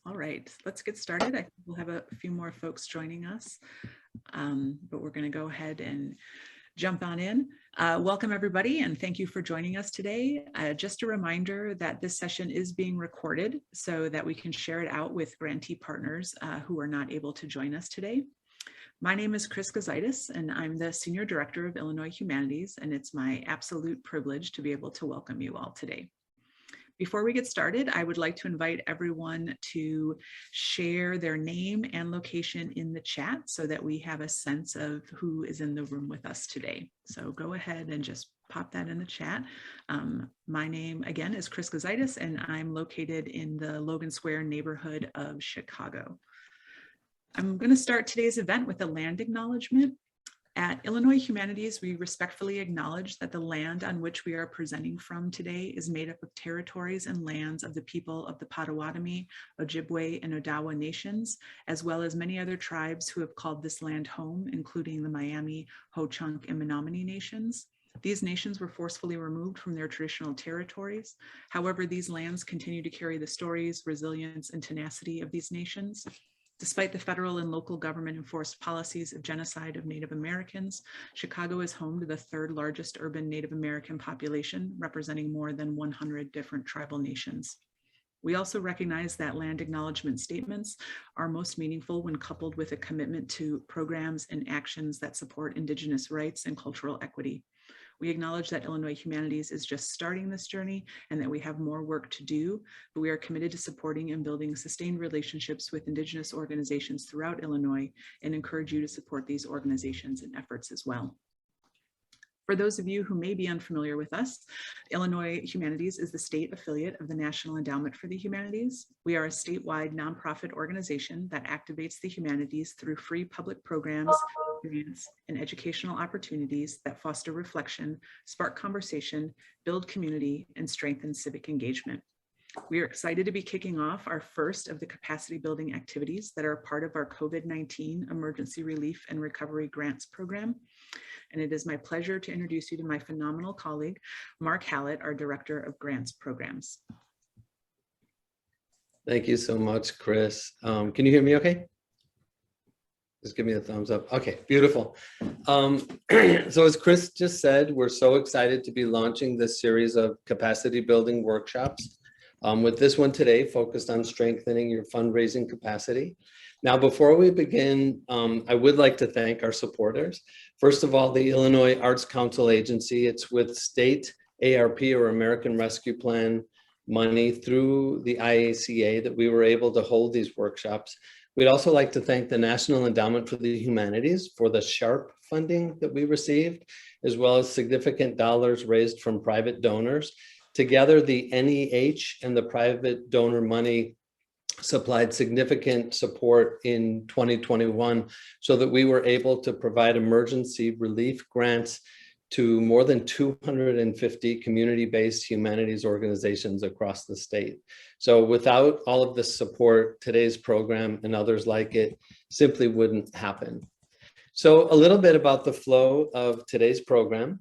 All right, let's get started. I think we'll have a few more folks joining us, but we're going to go ahead and jump on in. Welcome everybody, and thank you for joining us today. Just a reminder that this session is being recorded so that we can share it out with grantee partners who are not able to join us today. My name is Chris Gozaitis, and I'm the Senior Director of Illinois Humanities, and it's my absolute privilege to be able to welcome you all today. Before we get started, I would like to invite everyone to share their name and location in the chat so that we have a sense of who is in the room with us today. So go ahead and just pop that in the chat. My name again is Chris Gozaitis, and I'm located in the Logan Square neighborhood of Chicago. I'm going to start today's event with a land acknowledgement. At Illinois Humanities, we respectfully acknowledge that the land on which we are presenting from today is made up of territories and lands of the people of the Potawatomi, Ojibwe, and Odawa nations, as well as many other tribes who have called this land home, including the Miami, Ho-Chunk, and Menominee nations. These nations were forcefully removed from their traditional territories. However, these lands continue to carry the stories, resilience, and tenacity of these nations. Despite the federal and local government enforced policies of genocide of Native Americans, Chicago is home to the third largest urban Native American population, representing more than 100 different tribal nations. We also recognize that land acknowledgement statements are most meaningful when coupled with a commitment to programs and actions that support Indigenous rights and cultural equity. We acknowledge that Illinois Humanities is just starting this journey and that we have more work to do, but we are committed to supporting and building sustained relationships with Indigenous organizations throughout Illinois and encourage you to support these organizations and efforts as well. For those of you who may be unfamiliar with us, Illinois Humanities is the state affiliate of the National Endowment for the Humanities. We are a statewide nonprofit organization that activates the humanities through free public programs, grants, and educational opportunities that foster reflection, spark conversation, build community, and strengthen civic engagement. We are excited to be kicking off our first of the capacity building activities that are part of our COVID-19 Emergency Relief and Recovery Grants Program. And it is my pleasure to introduce you to my phenomenal colleague, Mark Hallett, our Director of Grants Programs. Thank you so much, Chris. Can you hear me okay? Just give me a thumbs up. Okay, beautiful. So as Chris just said, we're so excited to be launching this series of capacity building workshops. With this one today focused on strengthening your fundraising capacity. Now, before we begin, I would like to thank our supporters. First of all, the Illinois Arts Council Agency. It's with state ARP or American Rescue Plan money through the IACA that we were able to hold these workshops. We'd also like to thank the National Endowment for the Humanities for the SHARP funding that we received, as well as significant dollars raised from private donors. Together, the NEH and the private donor money supplied significant support in 2021 so that we were able to provide emergency relief grants to more than 250 community-based humanities organizations across the state. So without all of this support, today's program and others like it simply wouldn't happen. So a little bit about the flow of today's program.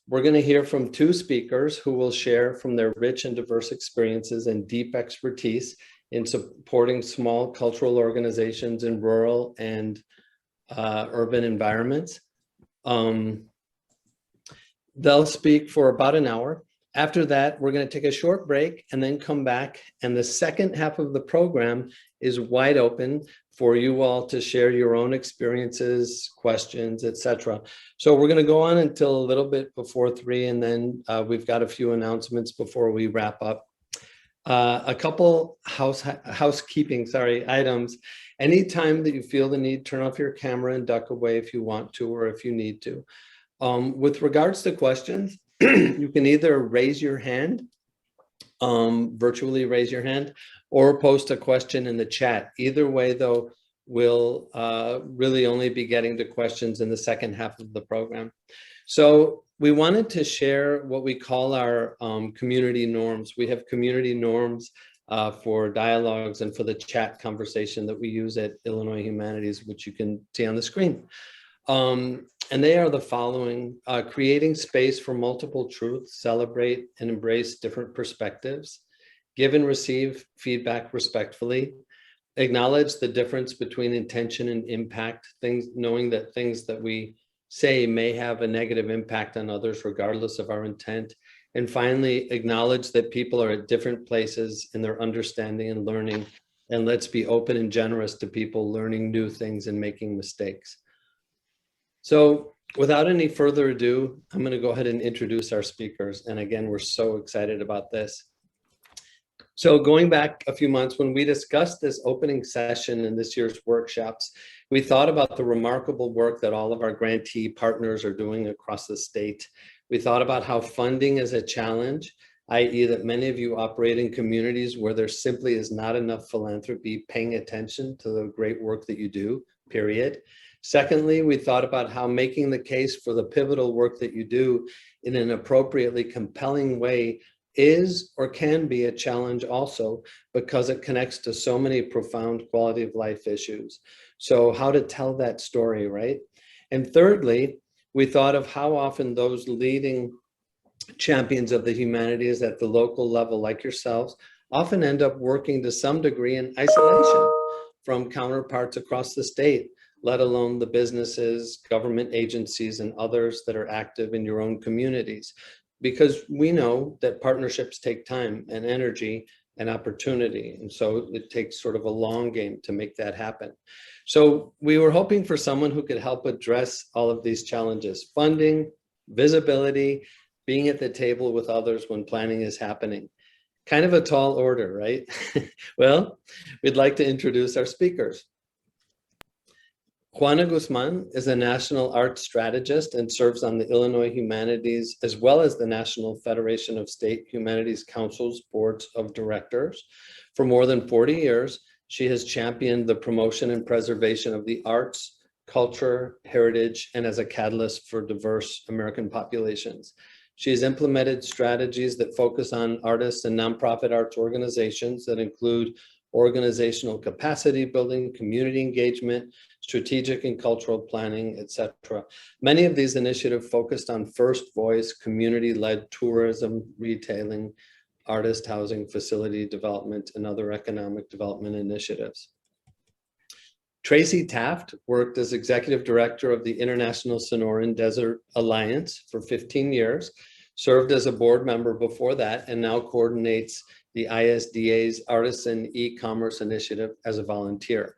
We're going to hear from two speakers who will share from their rich and diverse experiences and deep expertise in supporting small cultural organizations in rural and urban environments. They'll speak for about an hour. After that, we're going to take a short break and then come back. And the second half of the program is wide open for you all to share your own experiences, questions, etc. So we're going to go on until a little bit before 3, and then we've got a few announcements before we wrap up. A couple housekeeping items. Anytime that you feel the need, turn off your camera and duck away if you want to or if you need to. With regards to questions, you can either raise your hand, virtually raise your hand, or post a question in the chat. Either way, though, we'll really only be getting to questions in the second half of the program. So we wanted to share what we call our community norms. We have community norms for dialogues and for the chat conversation that we use at Illinois Humanities, which you can see on the screen. And they are the following: creating space for multiple truths, celebrate and embrace different perspectives, give and receive feedback respectfully, acknowledge the difference between intention and impact, knowing that things that we say may have a negative impact on others regardless of our intent. And finally, acknowledge that people are at different places in their understanding and learning, and let's be open and generous to people learning new things and making mistakes. So without any further ado, I'm going to go ahead and introduce our speakers. And again, we're so excited about this. So going back a few months, when we discussed this opening session in this year's workshops, we thought about the remarkable work that all of our grantee partners are doing across the state. We thought about how funding is a challenge, i.e. that many of you operate in communities where there simply is not enough philanthropy paying attention to the great work that you do, period. Secondly, we thought about how making the case for the pivotal work that you do in an appropriately compelling way is or can be a challenge also, because it connects to so many profound quality of life issues. So how to tell that story, right? And thirdly, we thought of how often those leading champions of the humanities at the local level, like yourselves, often end up working to some degree in isolation from counterparts across the state, let alone the businesses, government agencies, and others that are active in your own communities. Because we know that partnerships take time and energy and opportunity. And so it takes sort of a long game to make that happen. So we were hoping for someone who could help address all of these challenges: funding, visibility, being at the table with others when planning is happening. Kind of a tall order, right? Well, we'd like to introduce our speakers. Juana Guzman is a national arts strategist and serves on the Illinois Humanities, as well as the National Federation of State Humanities Council's boards of directors. For more than 40 years, she has championed the promotion and preservation of the arts, culture, heritage, and as a catalyst for diverse American populations. She has implemented strategies that focus on artists and nonprofit arts organizations that include organizational capacity building, community engagement, strategic and cultural planning, etc. Many of these initiatives focused on first voice, community-led tourism, retailing, artist housing, facility development, and other economic development initiatives. Tracy Taft worked as executive director of the International Sonoran Desert Alliance for 15 years, served as a board member before that, and now coordinates the ISDA's Artisan e-commerce initiative as a volunteer.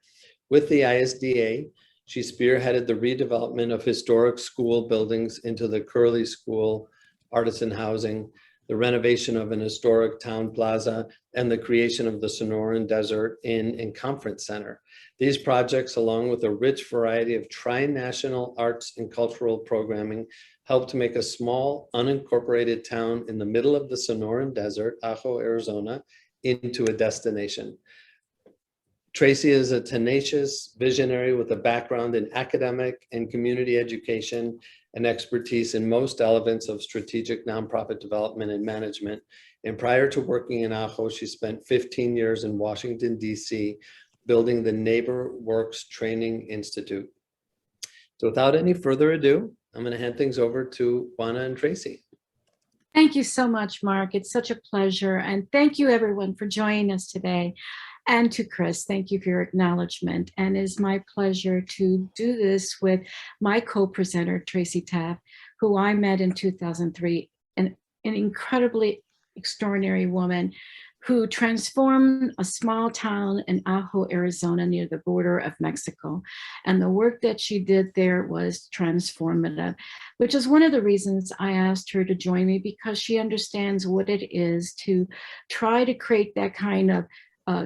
With the ISDA, she spearheaded the redevelopment of historic school buildings into the Curley School, Artisan housing, the renovation of an historic town plaza, and the creation of the Sonoran Desert Inn and Conference Center. These projects, along with a rich variety of tri-national arts and cultural programming, helped to make a small, unincorporated town in the middle of the Sonoran Desert, Ajo, Arizona, into a destination. Tracy is a tenacious visionary with a background in academic and community education and expertise in most elements of strategic nonprofit development and management. And prior to working in Ajo, she spent 15 years in Washington, D.C., building the Neighbor Works Training Institute. So without any further ado, I'm going to hand things over to Juana and Tracy. Thank you so much, Mark. It's such a pleasure. And thank you, everyone, for joining us today. And to Chris, thank you for your acknowledgement. And it's my pleasure to do this with my co-presenter, Tracy Taft, who I met in 2003, an incredibly extraordinary woman who transformed a small town in Ajo, Arizona, near the border of Mexico. And the work that she did there was transformative, which is one of the reasons I asked her to join me, because she understands what it is to try to create that kind of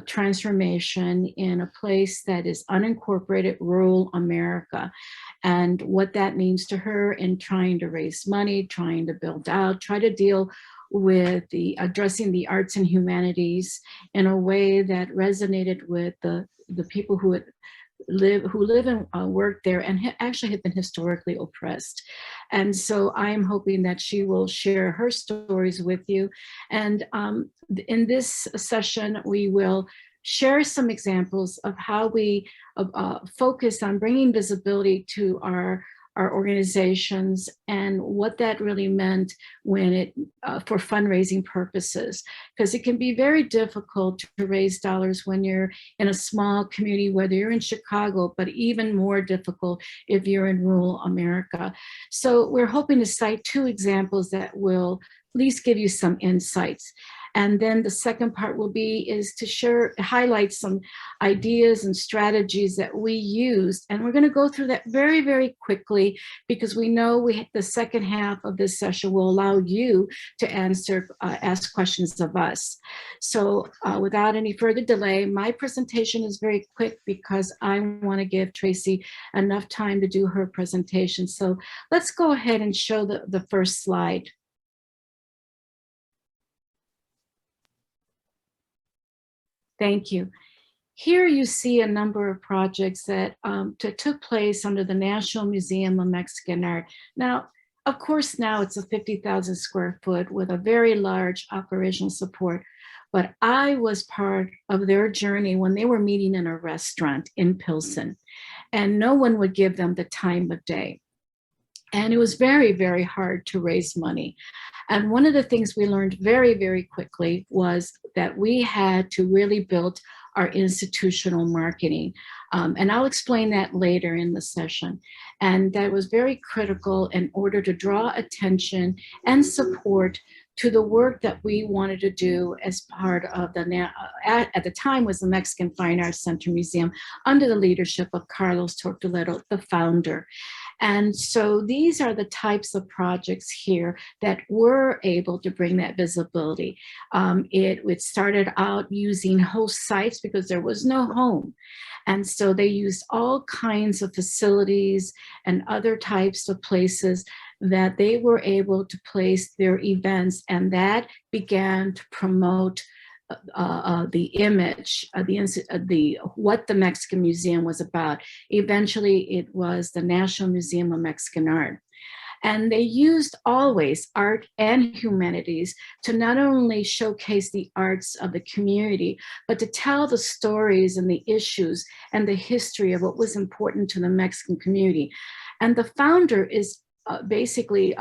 transformation in a place that is unincorporated rural America, and what that means to her in trying to raise money, trying to build out, try to deal with the addressing the arts and humanities in a way that resonated with the people who live and work there and actually have been historically oppressed. And so I'm hoping that she will share her stories with you. And in this session, we will share some examples of how we focus on bringing visibility to our our organizations and what that really meant when it for fundraising purposes, because it can be very difficult to raise dollars when you're in a small community, whether you're in Chicago, but even more difficult if you're in rural America. So we're hoping to cite two examples that will at least give you some insights. And then the second part is to highlight some ideas and strategies that we used. And we're going to go through that very, very quickly, because we know the second half of this session will allow you to ask questions of us. So without any further delay, my presentation is very quick because I want to give Tracy enough time to do her presentation. So let's go ahead and show the first slide. Thank you. Here you see a number of projects that took place under the National Museum of Mexican Art. Now, of course, now it's a 50,000 square foot with a very large operational support, but I was part of their journey when they were meeting in a restaurant in Pilsen, and no one would give them the time of day. And it was very, very hard to raise money. And one of the things we learned very, very quickly was that we had to really build our institutional marketing. And I'll explain that later in the session. And that was very critical in order to draw attention and support to the work that we wanted to do as part of at the time was the Mexican Fine Arts Center Museum under the leadership of Carlos Tortoledo, the founder. And so these are the types of projects here that were able to bring that visibility. It started out using host sites because there was no home. And so they used all kinds of facilities and other types of places that they were able to place their events, and that began to promote the image, what the Mexican Museum was about. Eventually, it was the National Museum of Mexican Art. And they used always art and humanities to not only showcase the arts of the community, but to tell the stories and the issues and the history of what was important to the Mexican community. And the founder is basically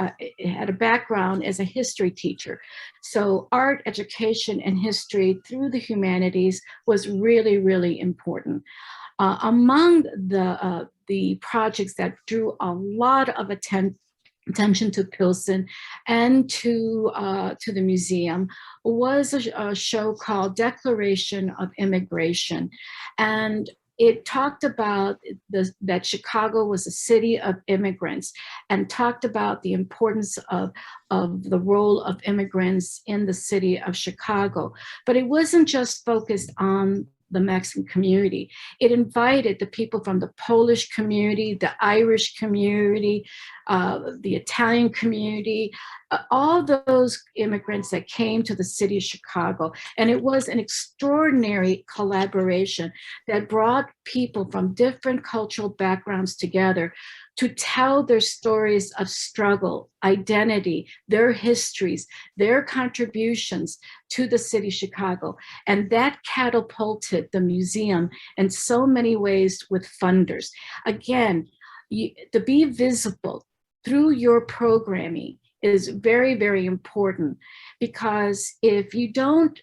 had a background as a history teacher. So art, education, and history through the humanities was really, really important. Among the projects that drew a lot of attention to Pilsen and to the museum was a show called Declaration of Immigration. And it talked about that Chicago was a city of immigrants, and talked about the importance of the role of immigrants in the city of Chicago. But it wasn't just focused on the Mexican community. It invited the people from the Polish community, the Irish community, the Italian community, all those immigrants that came to the city of Chicago. And it was an extraordinary collaboration that brought people from different cultural backgrounds together to tell their stories of struggle, identity, their histories, their contributions to the city of Chicago. And that catapulted the museum in so many ways with funders. Again, to be visible through your programming is very, very important, because if you don't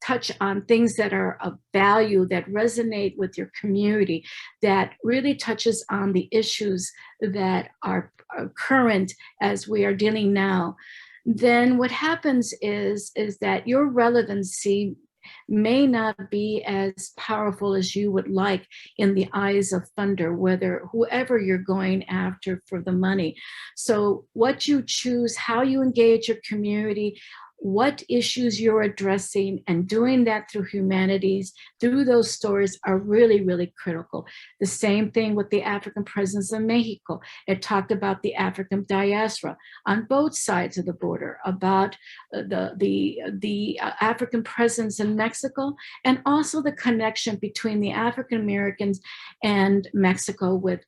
touch on things that are of value, that resonate with your community, that really touches on the issues that are current as we are dealing now, then what happens is that your relevancy may not be as powerful as you would like in the eyes of funder, whoever you're going after for the money. So what you choose, how you engage your community, what issues you're addressing, and doing that through humanities, through those stories, are really, really critical. The same thing with the African presence in Mexico. It talked about the African diaspora on both sides of the border, about the African presence in Mexico, and also the connection between the African Americans and Mexico with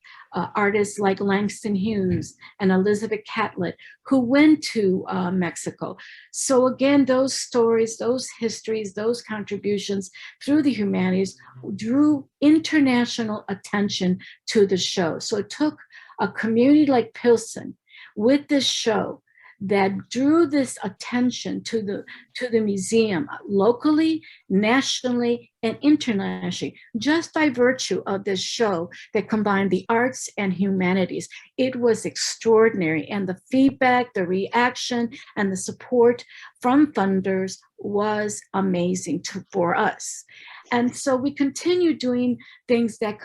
artists like Langston Hughes and Elizabeth Catlett, who went to Mexico. So again, those stories, those histories, those contributions through the humanities drew international attention to the show. So it took a community like Pilsen with this show that drew this attention to the museum locally, nationally, and internationally, just by virtue of this show that combined the arts and humanities. It was extraordinary, and the feedback, the reaction, and the support from funders was amazing for us. And so we continue doing things that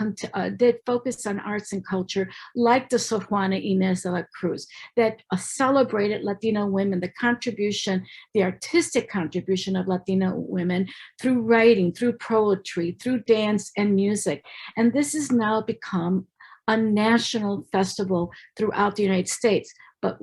focus on arts and culture, like the Sor Juana Inés de la Cruz, that celebrated Latino women, the contribution, the artistic contribution of Latino women through writing, through poetry, through dance and music. And this has now become a national festival throughout the United States. But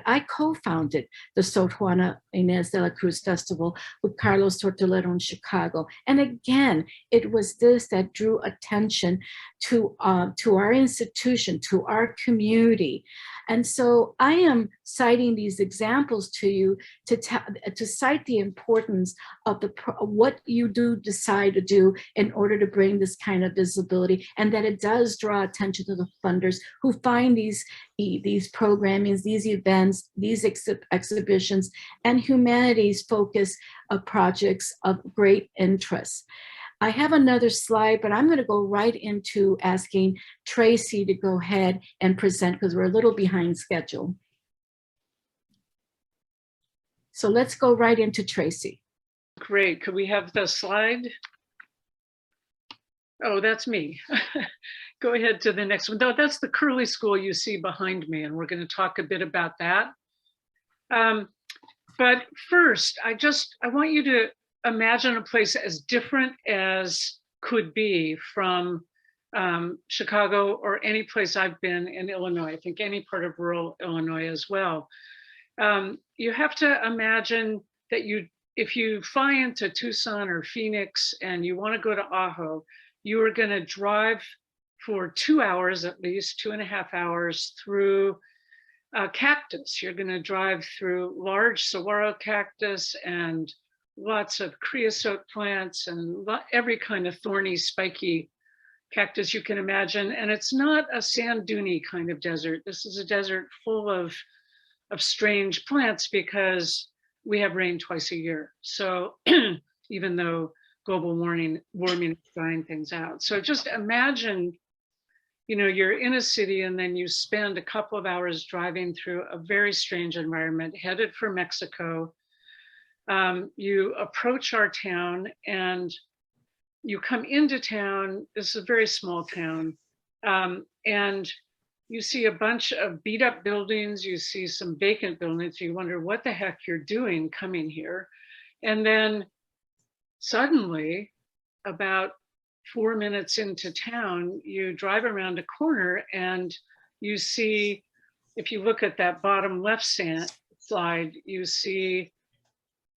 I co-founded the Sor Juana Inés de la Cruz Festival with Carlos Tortolero in Chicago. And again, it was this that drew attention to our institution, to our community. And so I am citing these examples to you to cite the importance of what you do decide to do in order to bring this kind of visibility, and that it does draw attention to the funders who find these programmings, these events, these exhibitions, and humanities focus projects of great interest. I have another slide, but I'm going to go right into asking Tracy to go ahead and present because we're a little behind schedule. So let's go right into Tracy. Great. Could we have the slide? Oh, that's me. Go ahead to the next one. No, that's the Curley School you see behind me, and we're going to talk a bit about that. But first, I want you to imagine a place as different as could be from Chicago or any place I've been in Illinois. I think any part of rural Illinois as well. You have to imagine that if you fly into Tucson or Phoenix and you want to go to Ajo, you are going to drive for 2 hours, at least 2.5 hours, through cactus. You're going to drive through large saguaro cactus and lots of creosote plants and every kind of thorny, spiky cactus you can imagine. And it's not a sand duney kind of desert. This is a desert full of strange plants because we have rain twice a year. So even though global warming is drying things out. So just imagine, you're in a city and then you spend a couple of hours driving through a very strange environment headed for Mexico. You approach our town and you come into town. This is a very small town. And you see a bunch of beat up buildings. You see some vacant buildings. You wonder what the heck you're doing coming here. And then suddenly, about 4 minutes into town, you drive around a corner and you see, if you look at that bottom left slide, you see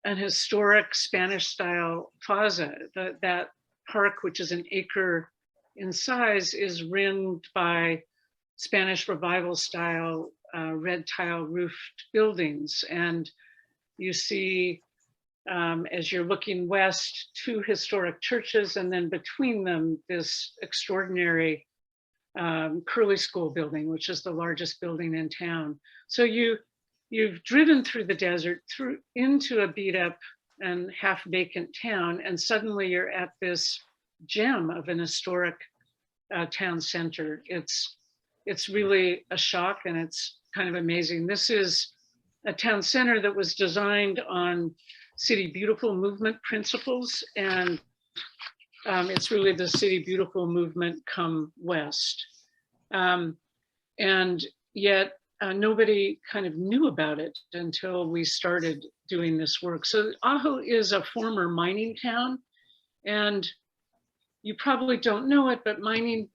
an historic Spanish style plaza. That park, which is an acre in size, is rimmed by Spanish revival style red tile roofed buildings. And you see, as you're looking west, 2 historic churches, and then between them, this extraordinary Curley School building, which is the largest building in town. So you've driven through the desert, into a beat up and half vacant town, and suddenly you're at this gem of an historic town center. It's really a shock, and it's kind of amazing. This is a town center that was designed on City Beautiful movement principles, and it's really the City Beautiful movement come west. And yet nobody kind of knew about it until we started doing this work. So Ajo is a former mining town, and you probably don't know it, but mining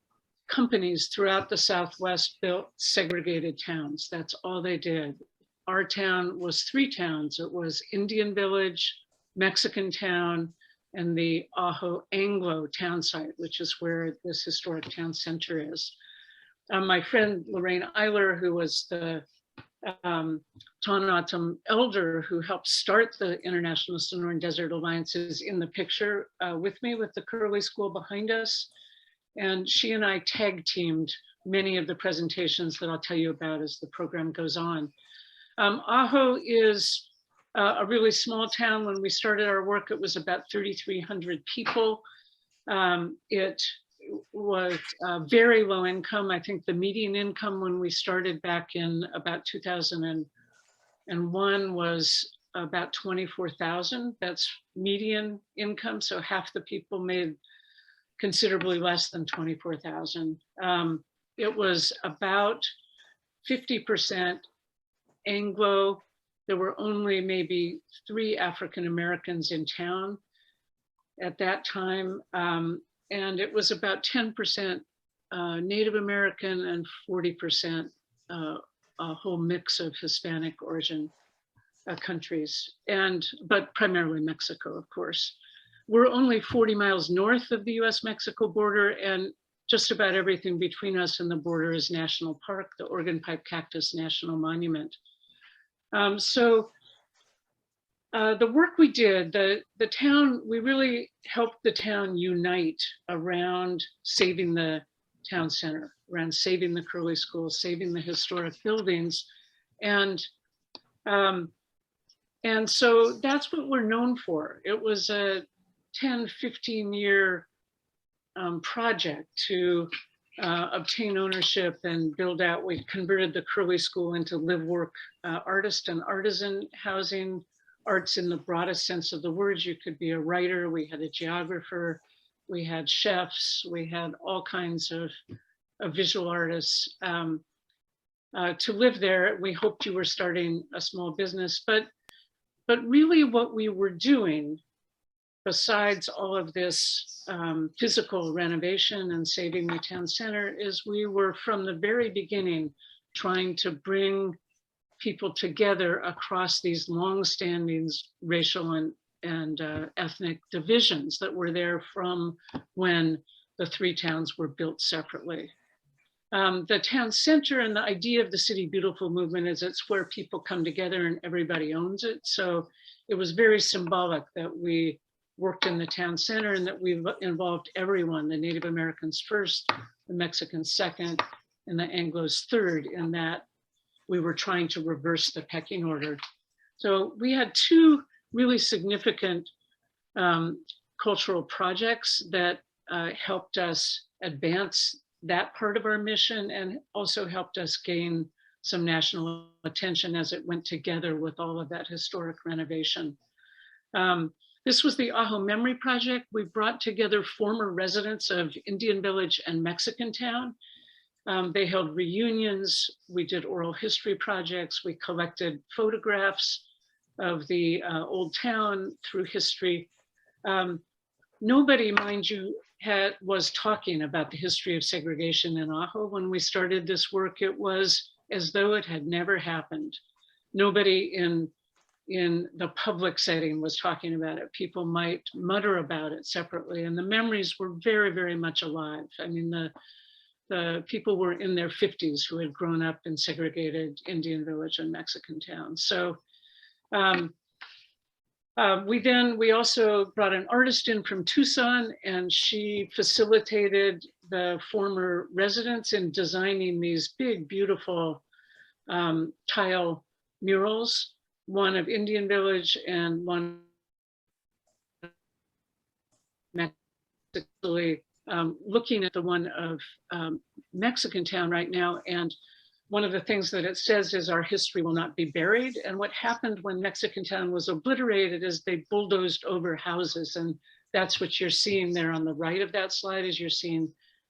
companies throughout the Southwest built segregated towns. That's all they did. Our town was 3 towns. It was Indian Village, Mexican Town, and the Ajo Anglo town site, which is where this historic town center is. My friend Lorraine Eiler, who was the Tohono elder who helped start the International Sonoran Desert Alliance, is in the picture with me with the Curley School behind us. And she and I tag teamed many of the presentations that I'll tell you about as the program goes on. Ajo is a really small town. When we started our work, it was about 3,300 people. It was very low income. I think the median income when we started back in about 2001 was about 24,000. That's median income. So half the people made considerably less than 24,000. It was about 50% Anglo. There were only maybe 3 African Americans in town at that time. And it was about 10% Native American and 40% a whole mix of Hispanic origin countries, but primarily Mexico, of course. We're only 40 miles north of the US-Mexico border, and just about everything between us and the border is national park, the Organ Pipe Cactus National Monument. The work we did, the town, we really helped the town unite around saving the town center, around saving the Curley School, saving the historic buildings. And so that's what we're known for. It was a 10, 15-year project to obtain ownership and build out. We converted the Curley School into live, work, artist and artisan housing. Arts in the broadest sense of the words. You could be a writer, we had a geographer, we had chefs, we had all kinds of visual artists to live there. We hoped you were starting a small business, but really what we were doing, besides all of this physical renovation and saving the town center, is we were from the very beginning trying to bring people together across these long-standing racial and ethnic divisions that were there from when the 3 towns were built separately. The town center and the idea of the City Beautiful movement is it's where people come together and everybody owns it. So it was very symbolic that we worked in the town center and that we involved everyone, the Native Americans first, the Mexicans second, and the Anglos third, in that we were trying to reverse the pecking order. So we had 2 really significant cultural projects that helped us advance that part of our mission and also helped us gain some national attention as it went together with all of that historic renovation. This was the Ajo Memory Project. We brought together former residents of Indian Village and Mexican Town. They held reunions, we did oral history projects, we collected photographs of the old town through history. Nobody, mind you, was talking about the history of segregation in Ajo. When we started this work, it was as though it had never happened. Nobody in the public setting was talking about it. People might mutter about it separately, and the memories were very, very much alive. I mean, the people were in their 50s who had grown up in segregated Indian Village and Mexican Town. So we also brought an artist in from Tucson, and she facilitated the former residents in designing these big, beautiful tile murals, one of Indian Village and one Mexico. Looking at the one of Mexican Town right now, and one of the things that it says is our history will not be buried. And what happened when Mexican Town was obliterated is they bulldozed over houses, and that's what you're seeing there on the right of that slide, is you're seeing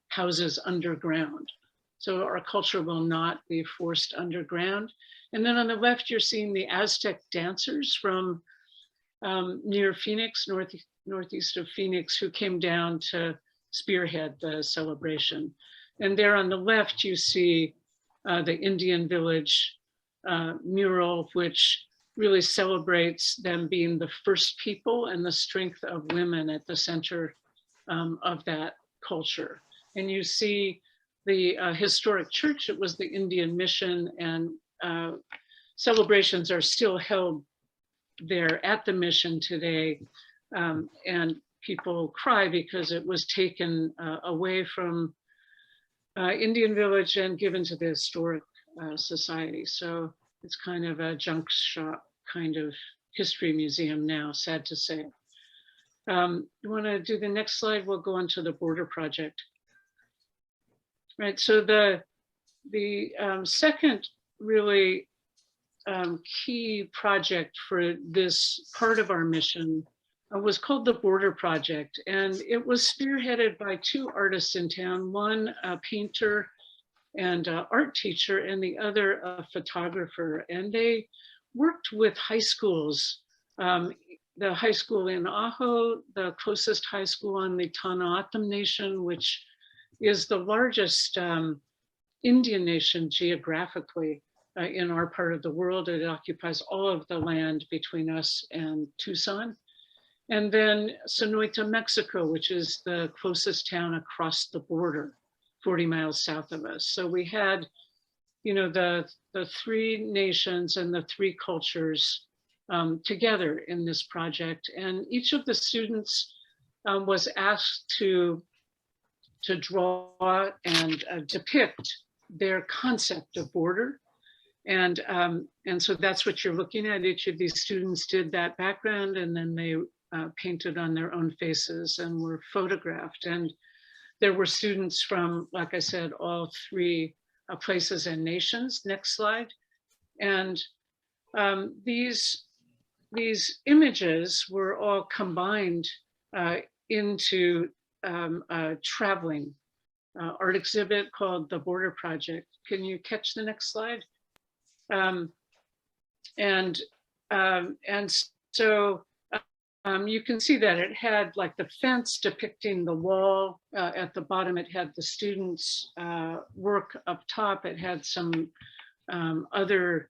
houses underground. So our culture will not be forced underground. And then on the left, you're seeing the Aztec dancers from near Phoenix, northeast of Phoenix, who came down to spearhead the celebration. And there on the left, you see the Indian Village mural, which really celebrates them being the first people and the strength of women at the center of that culture. And you see the historic church. It was the Indian mission, and celebrations are still held there at the mission today. And people cry because it was taken away from Indian village and given to the historic society. So it's kind of a junk shop kind of history museum now, sad to say. You want to do the next slide? We'll go on to the border project. Right, so the second really key project for this part of our mission was called the Border Project. And it was spearheaded by two artists in town, one a painter and art teacher, and the other a photographer. And they worked with high schools, the high school in Ajo, the closest high school on the Tanaatam Nation, which is the largest Indian nation geographically in our part of the world. It occupies all of the land between us and Tucson. And then Sonoita, Mexico, which is the closest town across the border, 40 miles south of us. So we had, you know, the three nations and the three cultures together in this project. And each of the students was asked to draw and depict their concept of border. And so that's what you're looking at. Each of these students did that background, and then they painted on their own faces and were photographed. And there were students from, like I said, all three places and nations. Next slide. And these images were all combined into a traveling art exhibit called the Border Project. Can you catch the next slide? So you can see that it had like the fence depicting the wall. At the bottom, it had the students' work up top. It had some other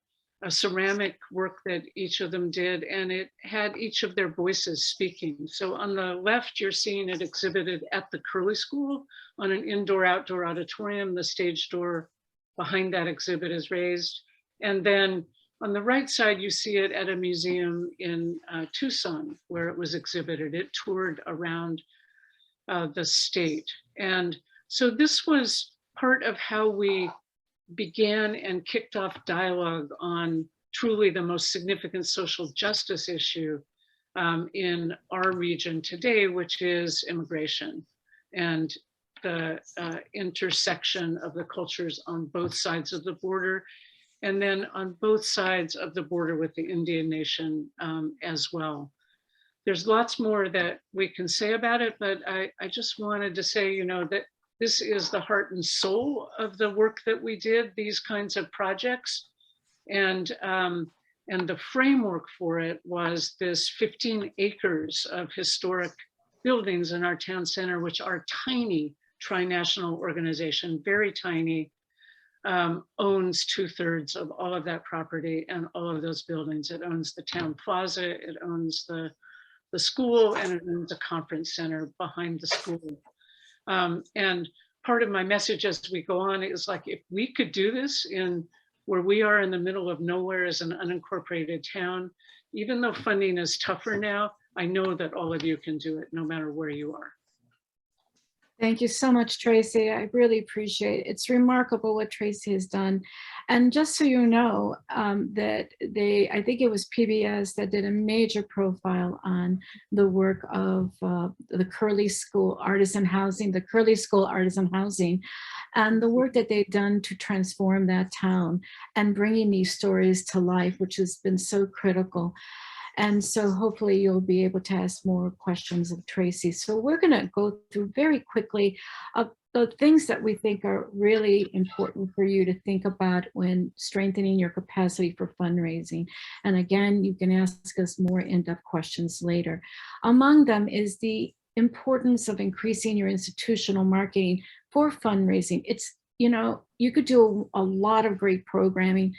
ceramic work that each of them did, and it had each of their voices speaking. So on the left, you're seeing it exhibited at the Curley School on an indoor-outdoor auditorium. The stage door behind that exhibit is raised. And then on the right side, you see it at a museum in Tucson, where it was exhibited. It toured around the state. And so this was part of how we began and kicked off dialogue on truly the most significant social justice issue in our region today, which is immigration and the intersection of the cultures on both sides of the border, and then on both sides of the border with the Indian nation as well. There's lots more that we can say about it, but I just wanted to say, you know, that this is the heart and soul of the work that we did, these kinds of projects. And the framework for it was this 15 acres of historic buildings in our town center, which are tiny tri-national organization, very tiny, owns 2/3 of all of that property and all of those buildings. It owns the town plaza, it owns the school, and it owns a conference center behind the school. And part of my message as we go on is like, if we could do this in where we are in the middle of nowhere as an unincorporated town, even though funding is tougher now, I know that all of you can do it no matter where you are. Thank you so much, Tracy. I really appreciate it. It's remarkable what Tracy has done. And just so you know, that I think it was PBS that did a major profile on the work of the Curley School Artisan Housing, the Curley School Artisan Housing, and the work that they've done to transform that town and bringing these stories to life, which has been so critical. And so hopefully you'll be able to ask more questions of Tracy. So we're going to go through very quickly the things that we think are really important for you to think about when strengthening your capacity for fundraising. And again, you can ask us more in-depth questions later. Among them is the importance of increasing your institutional marketing for fundraising. It's, you know, you could do a lot of great programming,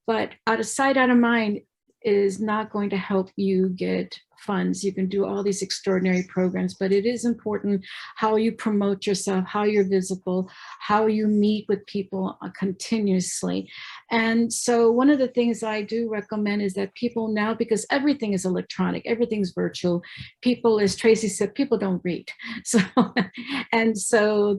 but out of sight, out of mind is not going to help you get funds. You can do all these extraordinary programs, but it is important how you promote yourself, how you're visible, how you meet with people continuously. And so one of the things I do recommend is that people now, because everything is electronic, everything's virtual, people, as Tracy said, people don't read. So, and so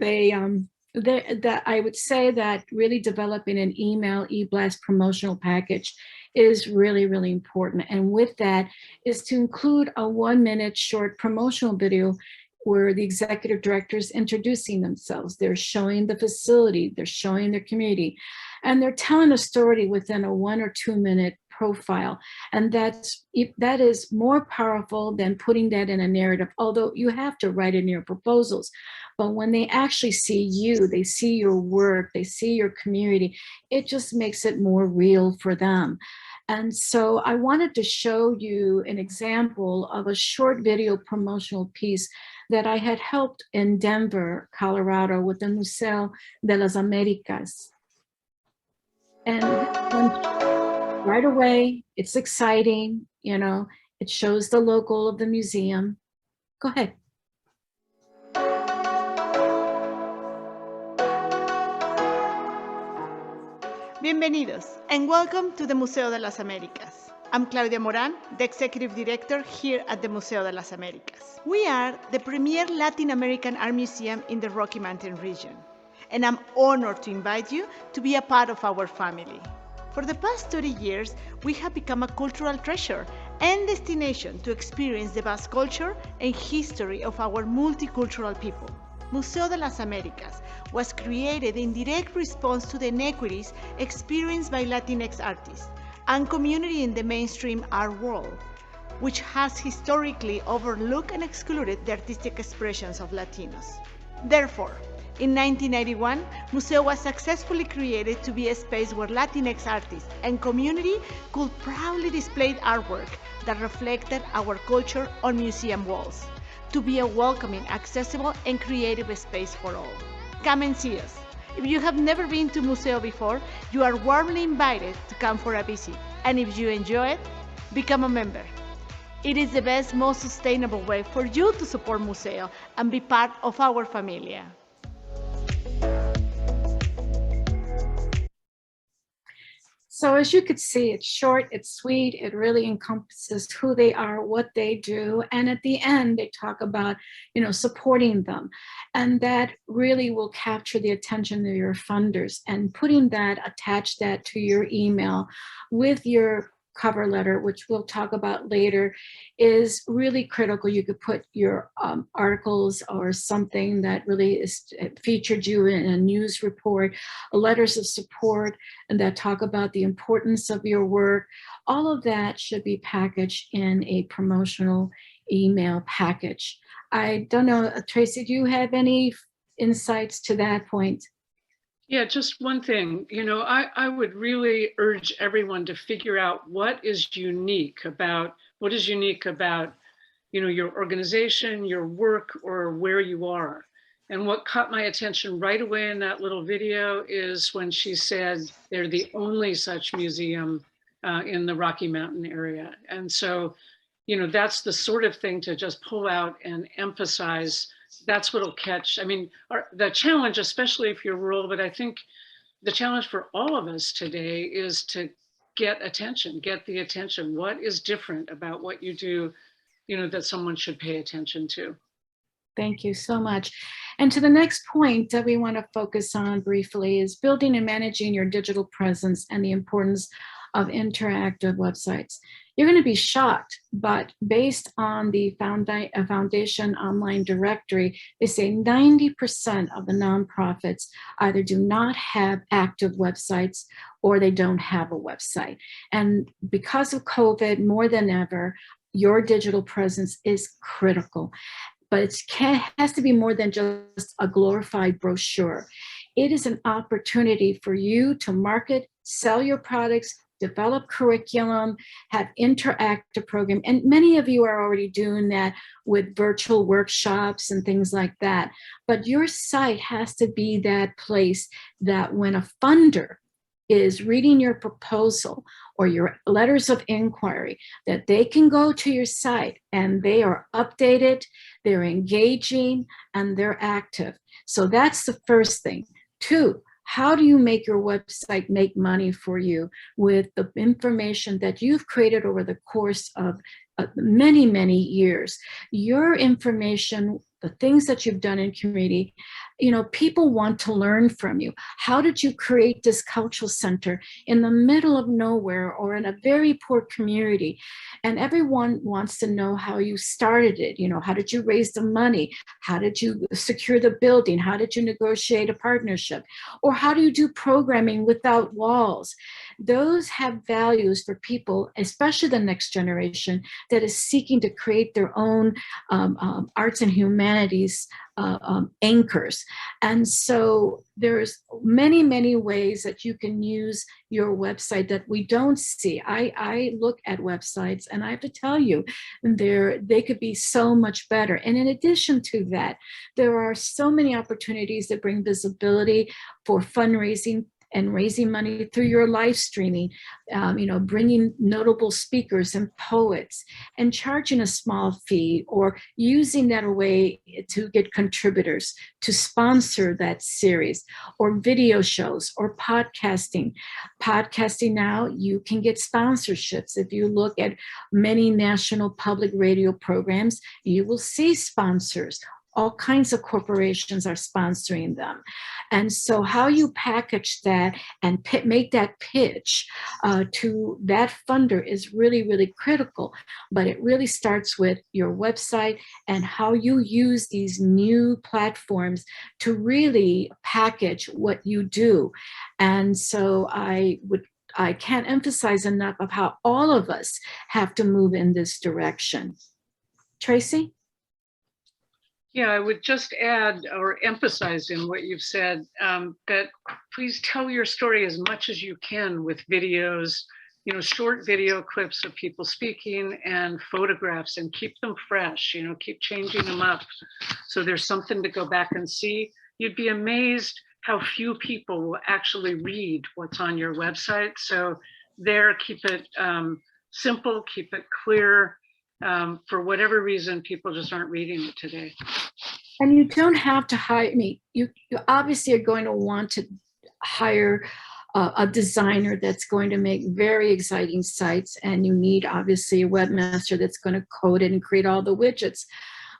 that I would say that really developing an email e-blast promotional package is really, really important. And with that is to include a 1-minute short promotional video where the executive director is introducing themselves. They're showing the facility, they're showing their community, and they're telling a story within a 1 or 2 minute profile. And that is more powerful than putting that in a narrative, although you have to write in your proposals. But when they actually see you, they see your work, they see your community, it just makes it more real for them. And so I wanted to show you an example of a short video promotional piece that I had helped in Denver, Colorado with the Museo de las Americas. And right away, it's exciting, you know, it shows the logo of the museum. Go ahead. Bienvenidos and welcome to the Museo de las Américas. I'm Claudia Moran, the Executive Director here at the Museo de las Américas. We are the premier Latin American art museum in the Rocky Mountain region, and I'm honored to invite you to be a part of our family. For the past 30 years, we have become a cultural treasure and destination to experience the vast culture and history of our multicultural people. Museo de las Américas was created in direct response to the inequities experienced by Latinx artists and community in the mainstream art world, which has historically overlooked and excluded the artistic expressions of Latinos. Therefore, in 1991, Museo was successfully created to be a space where Latinx artists and community could proudly display artwork that reflected our culture on museum walls, to be a welcoming, accessible, and creative space for all. Come and see us. If you have never been to Museo before, you are warmly invited to come for a visit. And if you enjoy it, become a member. It is the best, most sustainable way for you to support Museo and be part of our familia. So as you could see, it's short, it's sweet, it really encompasses who they are, what they do, and at the end, they talk about, you know, supporting them. And that really will capture the attention of your funders, and putting that, attach that to your email with your cover letter, which we'll talk about later, is really critical. You could put your articles or something that really is featured you in a news report, letters of support, and that talk about the importance of your work. All of that should be packaged in a promotional email package. I don't know, Tracy, do you have any insights to that point? Yeah, just one thing, you know, I would really urge everyone to figure out what is unique about, you know, your organization, your work, or where you are. And what caught my attention right away in that little video is when she said they're the only such museum in the Rocky Mountain area. And so, you know, that's the sort of thing to just pull out and emphasize. That's what'll catch. I mean, the challenge, especially if you're rural, but I think the challenge for all of us today is to get attention, get the attention. What is different about what you do, you know, that someone should pay attention to? Thank you so much. And to the next point that we want to focus on briefly is building and managing your digital presence and the importance of interactive websites. You're going to be shocked, but based on the Foundation Online Directory, they say 90% of the nonprofits either do not have active websites or they don't have a website. And because of COVID, more than ever, your digital presence is critical. But it has to be more than just a glorified brochure. It is an opportunity for you to market, sell your products, develop curriculum, have interactive program. And many of you are already doing that with virtual workshops and things like that. But your site has to be that place that when a funder is reading your proposal or your letters of inquiry, that they can go to your site and they are updated, they're engaging, and they're active. So that's the first thing. 2, how do you make your website make money for you with the information that you've created over the course of many, many years? Your information the things that you've done in community, people want to learn from you. How did you create this cultural center in the middle of nowhere or in a very poor community? And everyone wants to know how you started it. How did you raise the money? How did you secure the building? How did you negotiate a partnership? Or how do you do programming without walls? Those have values for people, especially the next generation that is seeking to create their own arts and humanities anchors. And so there's many, many ways that you can use your website that we don't see. I look at websites and I have to tell you, they could be so much better. And in addition to that, there are so many opportunities that bring visibility for fundraising and raising money through your live streaming, bringing notable speakers and poets and charging a small fee, or using that way to get contributors to sponsor that series, or video shows, or podcasting. Podcasting now, you can get sponsorships. If you look at many national public radio programs, you will see sponsors. All kinds of corporations are sponsoring them. And so how you package that and make that pitch to that funder is really, really critical. But it really starts with your website and how you use these new platforms to really package what you do. And so I can't emphasize enough of how all of us have to move in this direction. Tracy? Yeah, I would just add or emphasize in what you've said that please tell your story as much as you can with videos, short video clips of people speaking and photographs, and keep them fresh, keep changing them up so there's something to go back and see. You'd be amazed how few people will actually read what's on your website. So keep it simple, keep it clear. For whatever reason, people just aren't reading it today. And you don't have to hire me. You obviously are going to want to hire a designer that's going to make very exciting sites, and you need obviously a webmaster that's going to code it and create all the widgets.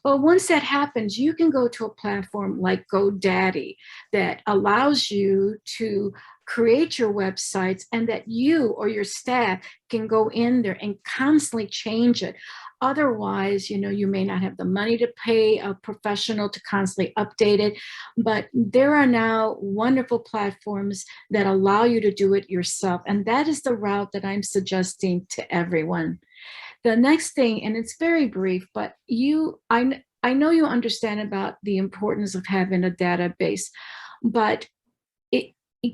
But once that happens, you can go to a platform like GoDaddy that allows you to create your websites, and that you or your staff can go in there and constantly change it. Otherwise, you may not have the money to pay a professional to constantly update it. But there are now wonderful platforms that allow you to do it yourself. And that is the route that I'm suggesting to everyone. The next thing, and it's very brief, but I know you understand about the importance of having a database, but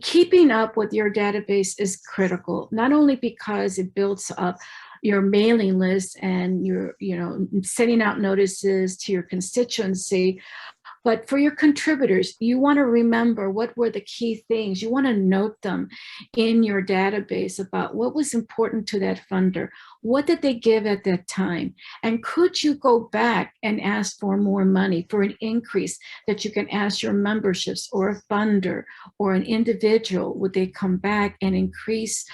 keeping up with your database is critical, not only because it builds up your mailing list and you're sending out notices to your constituency, but for your contributors, you want to remember what were the key things. You want to note them in your database about what was important to that funder. What did they give at that time? And could you go back and ask for more money, for an increase that you can ask your memberships or a funder or an individual? Would they come back and increase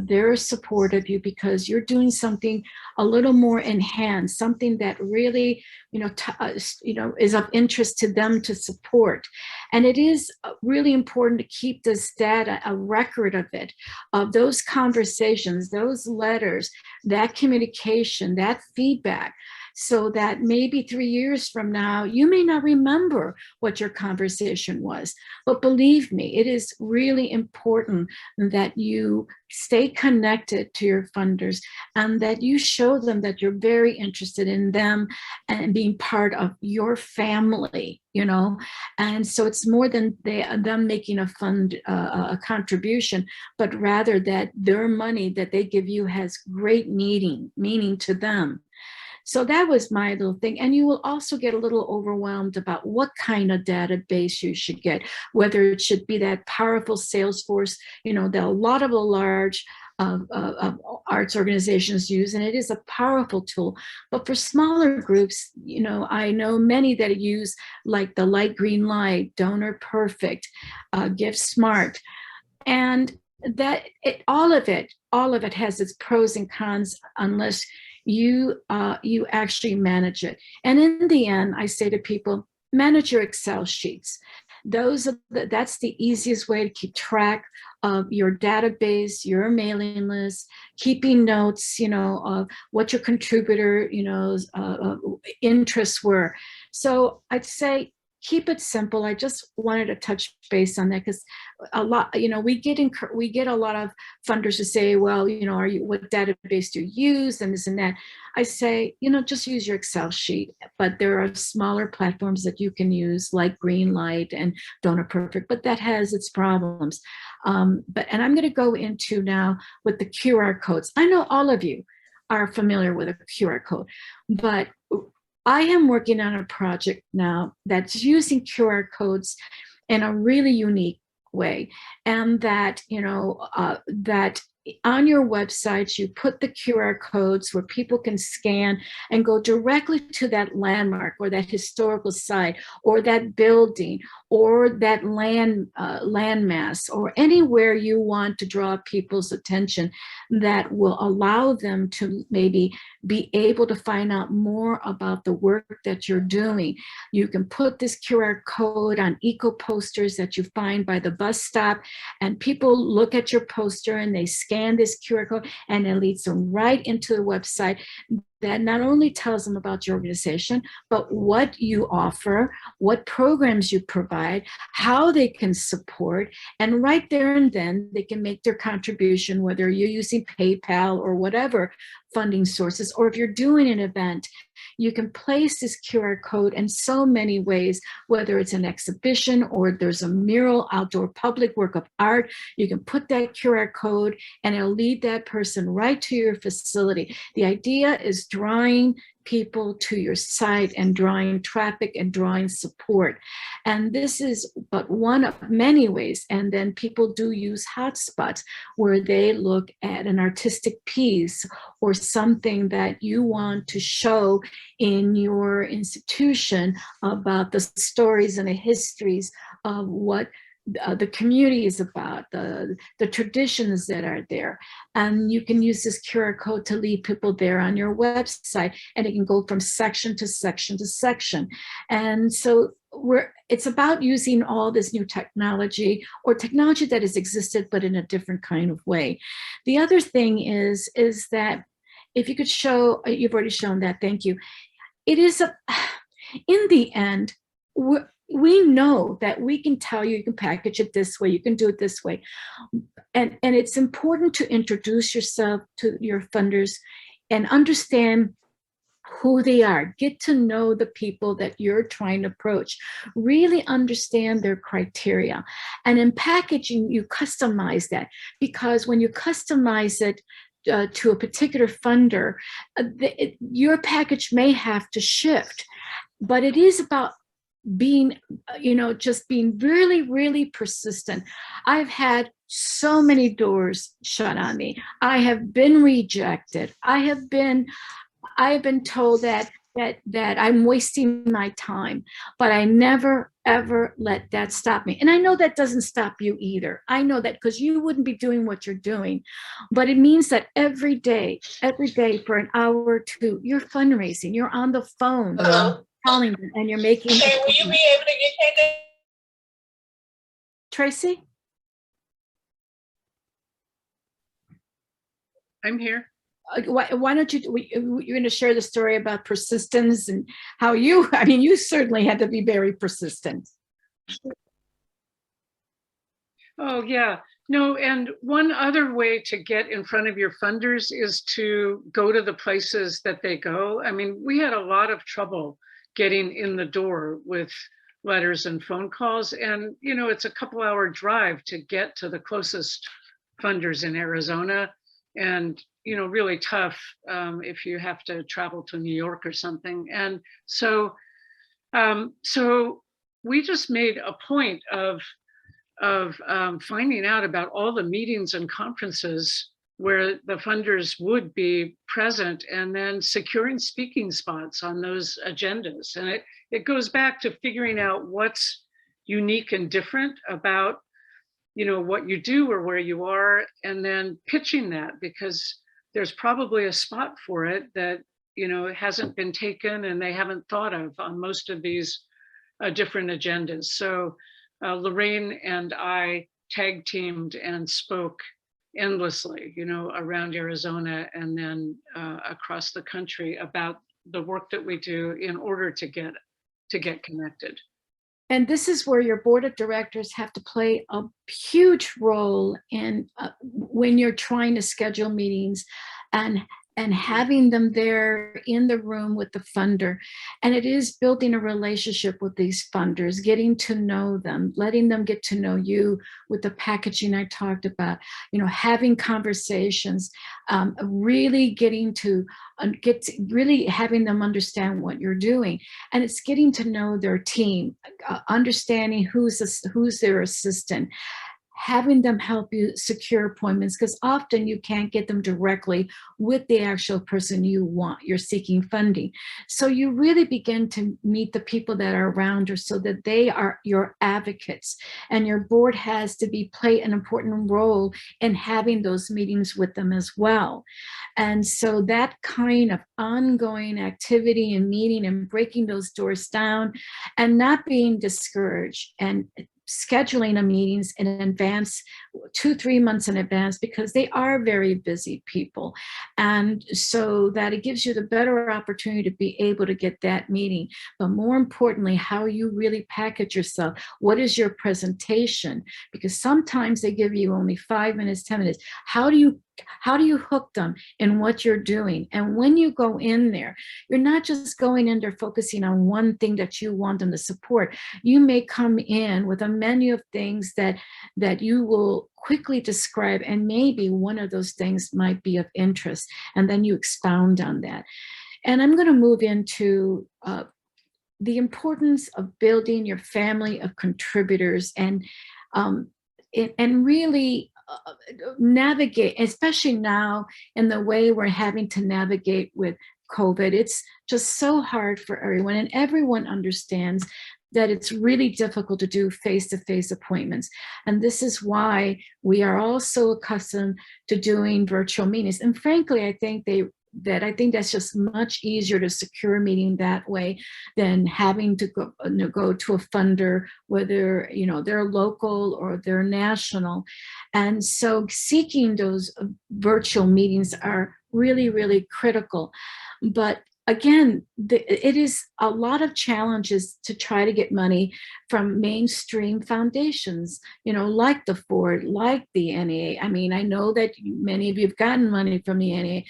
their support of you because you're doing something a little more enhanced, something that really is of interest to them to support? And it is really important to keep this data, a record of it, of those conversations, those letters, that communication, that feedback, so that maybe 3 years from now, you may not remember what your conversation was. But believe me, it is really important that you stay connected to your funders and that you show them that you're very interested in them and being part of your family, And so it's more than them making a contribution, but rather that their money that they give you has great meaning to them. So that was my little thing. And you will also get a little overwhelmed about what kind of database you should get, whether it should be that powerful Salesforce, that a lot of the large arts organizations use, and it is a powerful tool. But for smaller groups, I know many that use like the Light Green Light, Donor Perfect, Give Smart, and that all of it has its pros and cons, unless you actually manage it. And in the end, I say to people, manage your Excel sheets. That's the easiest way to keep track of your database, your mailing list, keeping notes, of what your contributor, interests were. So I'd say keep it simple. I just wanted to touch base on that because a lot, we get a lot of funders to say, well, what database do you use and this and that. I say, just use your Excel sheet, but there are smaller platforms that you can use like Greenlight and Donor Perfect, but that has its problems. And I'm going to go into now with the QR codes. I know all of you are familiar with a QR code, but I am working on a project now that's using QR codes in a really unique way, and that that on your websites you put the QR codes where people can scan and go directly to that landmark or that historical site or that building or that landmass or anywhere you want to draw people's attention, that will allow them to maybe be able to find out more about the work that you're doing. You can put this QR code on eco posters that you find by the bus stop, and people look at your poster and they scan this QR code and it leads them right into the website that not only tells them about your organization, but what you offer, what programs you provide, how they can support, and right there and then they can make their contribution, whether you're using PayPal or whatever funding sources, or if you're doing an event, you can place this QR code in so many ways, whether it's an exhibition or there's a mural, outdoor public work of art, you can put that QR code and it'll lead that person right to your facility. The idea is drawing people to your site and drawing traffic and drawing support. And this is but one of many ways. And then people do use hotspots where they look at an artistic piece or something that you want to show in your institution about the stories and the histories of what the community is about, the traditions that are there. And you can use this QR code to lead people there on your website, and it can go from section to section to section. And so it's about using all this new technology, or technology that has existed, but in a different kind of way. The other thing is that if you could show, you've already shown that, thank you. It is, in the end, we know that we can tell you, you can package it this way, you can do it this way. And it's important to introduce yourself to your funders and understand who they are. Get to know the people that you're trying to approach. Really understand their criteria. And in packaging, you customize that, because when you customize it to a particular funder, your package may have to shift. But it is about being, just being really, really persistent. I've had so many doors shut on me. I have been rejected. I have been told that I'm wasting my time, but I never, ever let that stop me. And I know that doesn't stop you either. I know that, because you wouldn't be doing what you're doing. But it means that every day for an hour or two, you're fundraising, you're on the phone. Hello. Calling them, and you're making. Okay, will you be able to get that? Tracy? I'm here. Why don't you, you're going to share the story about persistence and how you certainly had to be very persistent. Oh, yeah. No, and one other way to get in front of your funders is to go to the places that they go. I mean, we had a lot of trouble getting in the door with letters and phone calls. And, it's a couple-hour drive to get to the closest funders in Arizona. And, really tough if you have to travel to New York or something. And so we just made a point of finding out about all the meetings and conferences where the funders would be present, and then securing speaking spots on those agendas. And it goes back to figuring out what's unique and different about, what you do or where you are, and then pitching that, because there's probably a spot for it that, hasn't been taken and they haven't thought of on most of these different agendas. So Lorraine and I tag teamed and spoke endlessly, around Arizona and then across the country about the work that we do in order to get connected. And this is where your board of directors have to play a huge role in when you're trying to schedule meetings and having them there in the room with the funder. And it is building a relationship with these funders, getting to know them, letting them get to know you with the packaging I talked about, having conversations, really getting to really having them understand what you're doing. And it's getting to know their team, understanding who's their assistant, having them help you secure appointments, because often you can't get them directly with the actual person you're seeking funding. So you really begin to meet the people that are around you so that they are your advocates, and your board has to play an important role in having those meetings with them as well. And so that kind of ongoing activity and meeting and breaking those doors down and not being discouraged and scheduling the meetings in advance, 2-3 months in advance, because they are very busy people. And so that it gives you the better opportunity to be able to get that meeting. But more importantly, how you really package yourself. What is your presentation? Because sometimes they give you only 5 minutes, 10 minutes. How do you hook them in what you're doing? And when you go in there, you're not just going in there focusing on one thing that you want them to support. You may come in with a menu of things that you will quickly describe, and maybe one of those things might be of interest, and then you expound on that. And I'm going to move into the importance of building your family of contributors and really navigate, especially now in the way we're having to navigate with COVID. It's just so hard for everyone, and everyone understands that it's really difficult to do face-to-face appointments. And this is why we are all so accustomed to doing virtual meetings. And frankly, I think that's just much easier to secure a meeting that way than having to go to a funder, whether they're local or they're national. And so seeking those virtual meetings are really, really critical. But again, it is a lot of challenges to try to get money from mainstream foundations, like the Ford, like the NEA. I mean, I know that many of you have gotten money from the NEA,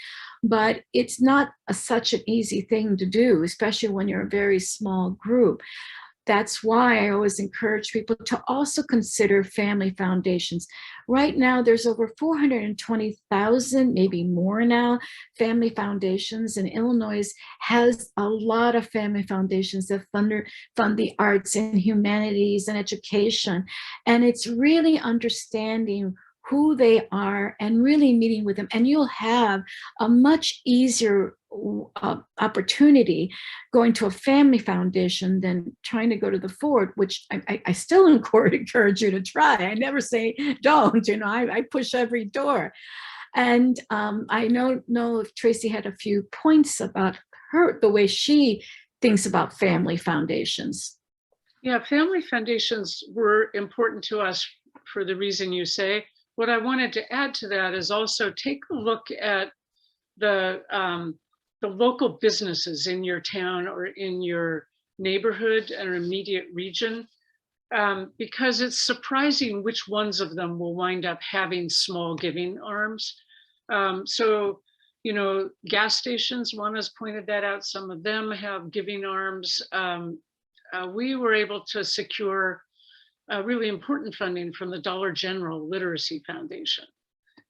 but it's not such an easy thing to do, especially when you're a very small group. That's why I always encourage people to also consider family foundations. Right now, there's over 420,000, maybe more now, family foundations, and Illinois has a lot of family foundations that fund the arts and humanities and education. And it's really understanding who they are and really meeting with them. And you'll have a much easier opportunity going to a family foundation than trying to go to the Ford, which I still encourage you to try. I never say don't, I push every door. And I know if Tracy had a few points about the way she thinks about family foundations. Yeah, family foundations were important to us for the reason you say. What I wanted to add to that is also take a look at the local businesses in your town or in your neighborhood or immediate region, because it's surprising which ones of them will wind up having small giving arms. So, gas stations, Juana's pointed that out, some of them have giving arms. We were able to secure really important funding from the Dollar General Literacy Foundation.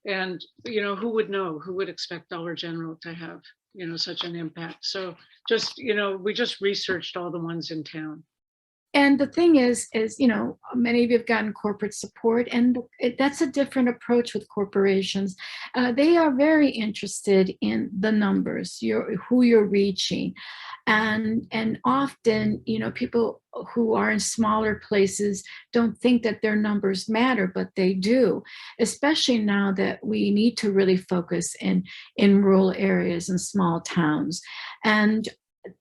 And, who would know, who would expect Dollar General to have, such an impact. So just, we just researched all the ones in town. And the thing is, many of you have gotten corporate support, and that's a different approach with corporations. They are very interested in the numbers, who you're reaching. And often, people who are in smaller places don't think that their numbers matter, but they do, especially now that we need to really focus in rural areas and small towns. And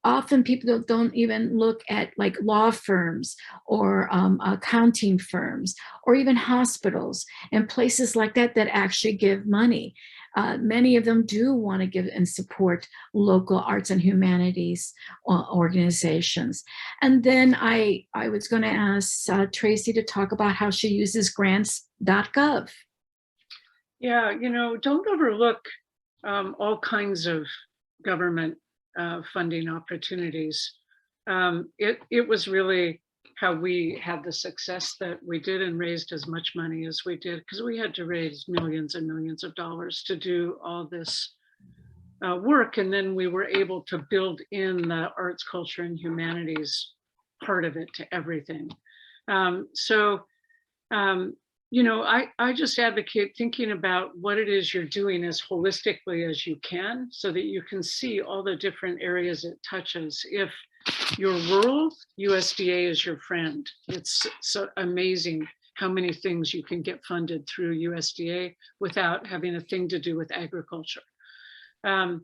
often people don't even look at like law firms or accounting firms or even hospitals and places like that that actually give money. Many of them do want to give and support local arts and humanities organizations. And then I was going to ask Tracy to talk about how she uses grants.gov. Yeah, don't overlook all kinds of government funding opportunities. It was really how we had the success that we did and raised as much money as we did, because we had to raise millions and millions of dollars to do all this work. And then we were able to build in the arts, culture, and humanities part of it to everything. I just advocate thinking about what it is you're doing as holistically as you can, so that you can see all the different areas it touches. If you're rural, USDA is your friend. It's so amazing how many things you can get funded through USDA without having a thing to do with agriculture. But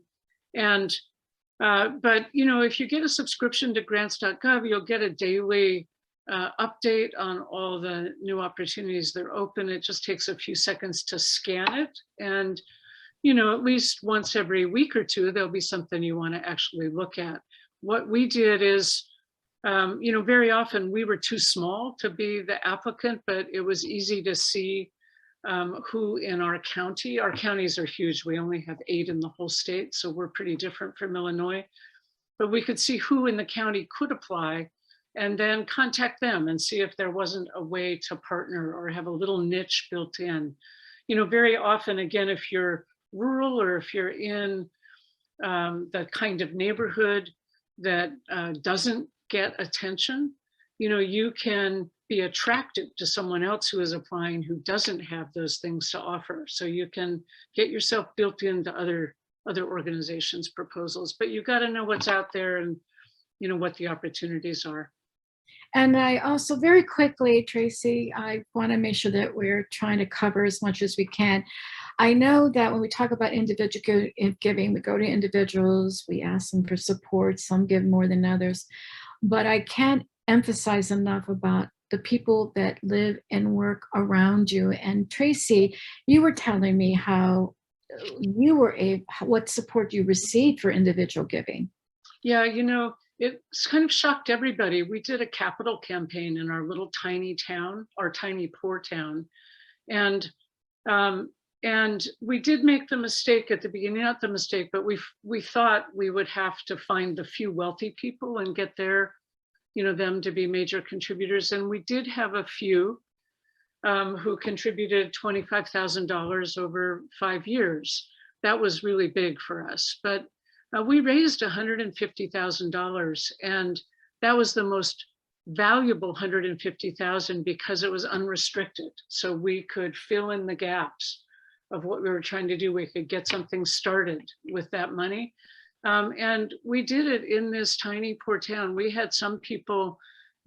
if you get a subscription to grants.gov, you'll get a daily update on all the new opportunities that are open. It just takes a few seconds to scan it. And, at least once every week or two, there'll be something you want to actually look at. What we did is, very often we were too small to be the applicant, but it was easy to see who in our counties are huge. We only have 8 in the whole state, so we're pretty different from Illinois, but we could see who in the county could apply and then contact them and see if there wasn't a way to partner or have a little niche built in. Very often, again, if you're rural or if you're in the kind of neighborhood that doesn't get attention, you can be attracted to someone else who is applying who doesn't have those things to offer. So you can get yourself built into other organizations' proposals, but you've got to know what's out there and what the opportunities are. And I also, very quickly, Tracy, I want to make sure that we're trying to cover as much as we can. I know that when we talk about individual giving, we go to individuals, we ask them for support, some give more than others, but I can't emphasize enough about the people that live and work around you. And Tracy, you were telling me how what support you received for individual giving. Yeah, it's kind of shocked everybody. We did a capital campaign in our little tiny town, our tiny poor town. And we did make the mistake at the beginning, not the mistake, but we thought we would have to find the few wealthy people and get them to be major contributors. And we did have a few who contributed $25,000 over 5 years. That was really big for us. But we raised $150,000, and that was the most valuable $150,000 because it was unrestricted. So we could fill in the gaps of what we were trying to do. We could get something started with that money. And we did it in this tiny poor town. We had some people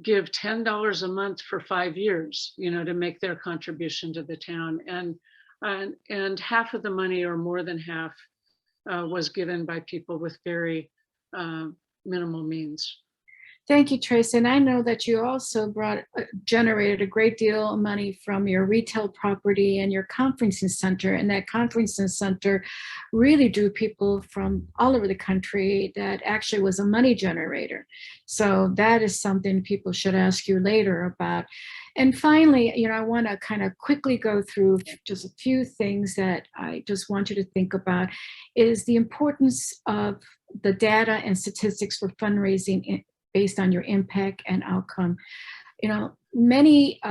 give $10 a month for 5 years, to make their contribution to the town. And half of the money, or more than half, was given by people with very minimal means. Thank you, Tracy. And I know that you also generated a great deal of money from your retail property and your conferencing center. And that conferencing center really drew people from all over the country. That actually was a money generator. So that is something people should ask you later about. And finally, I want to kind of quickly go through just a few things that I just want you to think about, is the importance of the data and statistics for fundraising based on your impact and outcome. Many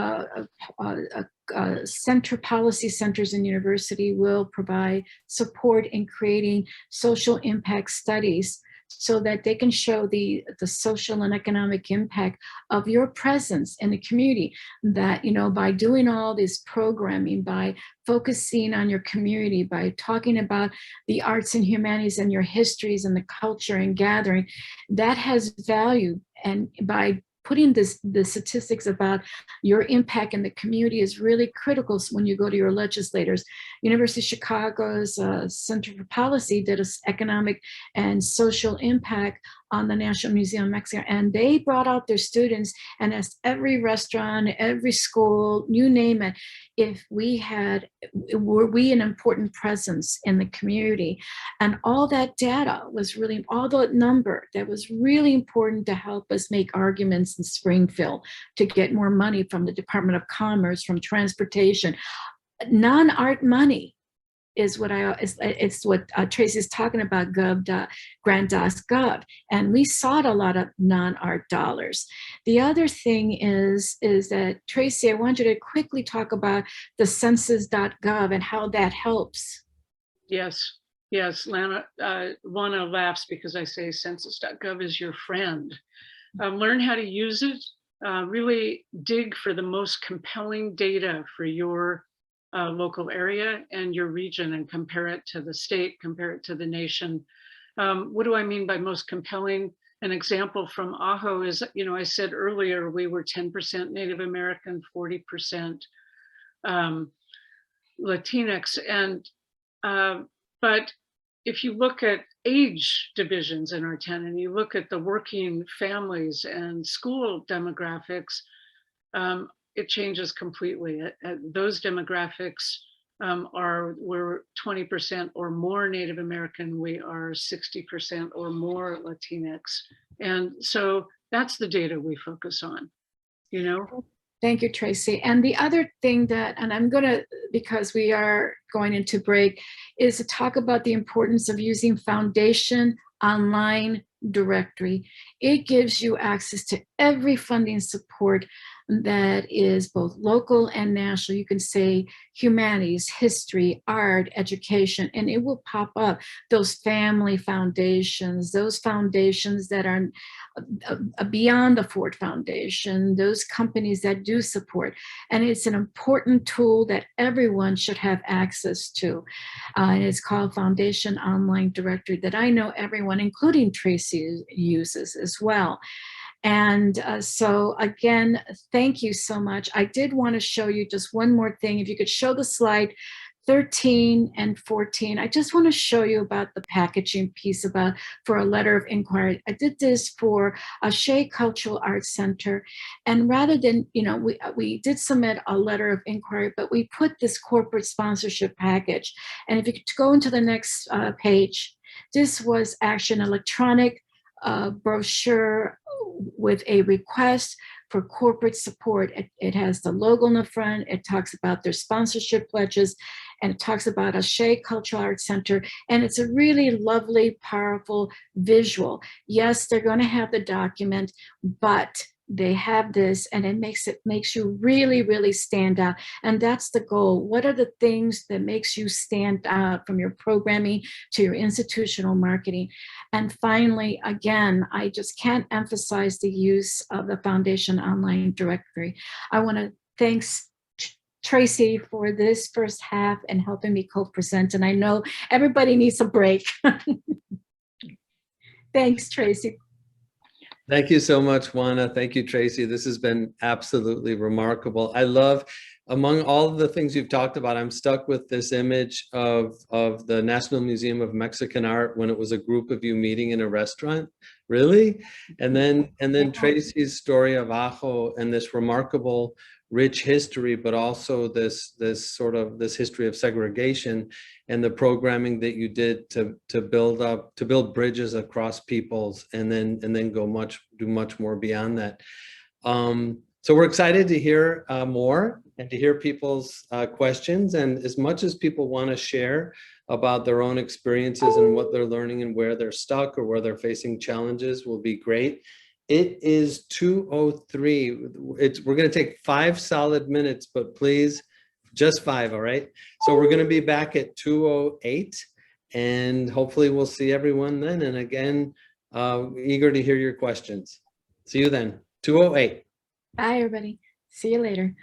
policy centers in university will provide support in creating social impact studies so that they can show the social and economic impact of your presence in the community. That, you know, by doing all this programming, by focusing on your community, by talking about the arts and humanities and your histories and the culture and gathering, that has value. And by putting the statistics about your impact in the community is really critical when you go to your legislators. University of Chicago's Center for Policy did an economic and social impact on the National Museum of Mexico, and they brought out their students and asked every restaurant, every school, you name it, if were we an important presence in the community. And all that data was really, all that number, that was really important to help us make arguments in Springfield to get more money from the Department of Commerce, from transportation. Non-art money is what it's what Tracy's talking about, grant.gov, and we sought a lot of non-art dollars. The other thing is that, Tracy, I want you to quickly talk about the census.gov and how that helps. Yes, Lana, Juana laughs because I say census.gov is your friend. Learn how to use it. Really dig for the most compelling data for your local area and your region, and compare it to the state, compare it to the nation. What do I mean by most compelling? An example from Ajo is, you know, I said earlier, we were 10% Native American, 40% Latinx. And, but if you look at age divisions in our town, and you look at the working families and school demographics, it changes completely. Those demographics we're 20% or more Native American, we are 60% or more Latinx. And so that's the data we focus on, you know? Thank you, Tracy. And the other thing that, and I'm gonna, because we are going into break, is to talk about the importance of using Foundation Online Directory. It gives you access to every funding support that is both local and national. You can say humanities, history, art, education, and it will pop up those family foundations, those foundations that are beyond the Ford Foundation, those companies that do support. And it's an important tool that everyone should have access to. And it's called Foundation Online Directory, that I know everyone, including Tracy, uses as well. And so again, thank you so much. I did want to show you just one more thing. If you could show the slide 13 and 14, I just want to show you about the packaging piece for a letter of inquiry. I did this for a Shea Cultural Arts Center. And rather than, you know, we did submit a letter of inquiry, but we put this corporate sponsorship package. And if you could go into the next page, this was actually an electronic brochure with a request for corporate support. It has the logo in the front. It talks about their sponsorship pledges, and it talks about a Shea Cultural Arts Center. And it's a really lovely, powerful visual. Yes, they're going to have the document, but they have this, and it makes you really, really stand out. And that's the goal. What are the things that makes you stand out, from your programming to your institutional marketing? And finally, again, I just can't emphasize the use of the Foundation Online Directory. I want to thank Tracy for this first half and helping me co-present. And I know everybody needs a break. Thanks, Tracy. Thank you so much, Juana. Thank you, Tracy. This has been absolutely remarkable. I love, among all of the things you've talked about, I'm stuck with this image of the National Museum of Mexican Art when it was a group of you meeting in a restaurant. Really? And then Tracy's story of Ajo and this remarkable rich history, but also this history of segregation, and the programming that you did to build bridges across peoples, and then do much more beyond that. So we're excited to hear more and to hear people's questions, and as much as people want to share about their own experiences and what they're learning and where they're stuck or where they're facing challenges will be great. It is 2:03. We're going to take 5 solid minutes, but please, just 5, all right? So we're going to be back at 2:08, and hopefully we'll see everyone then. And again, Eager to hear your questions. See you then. 2:08. Bye, everybody. See you later.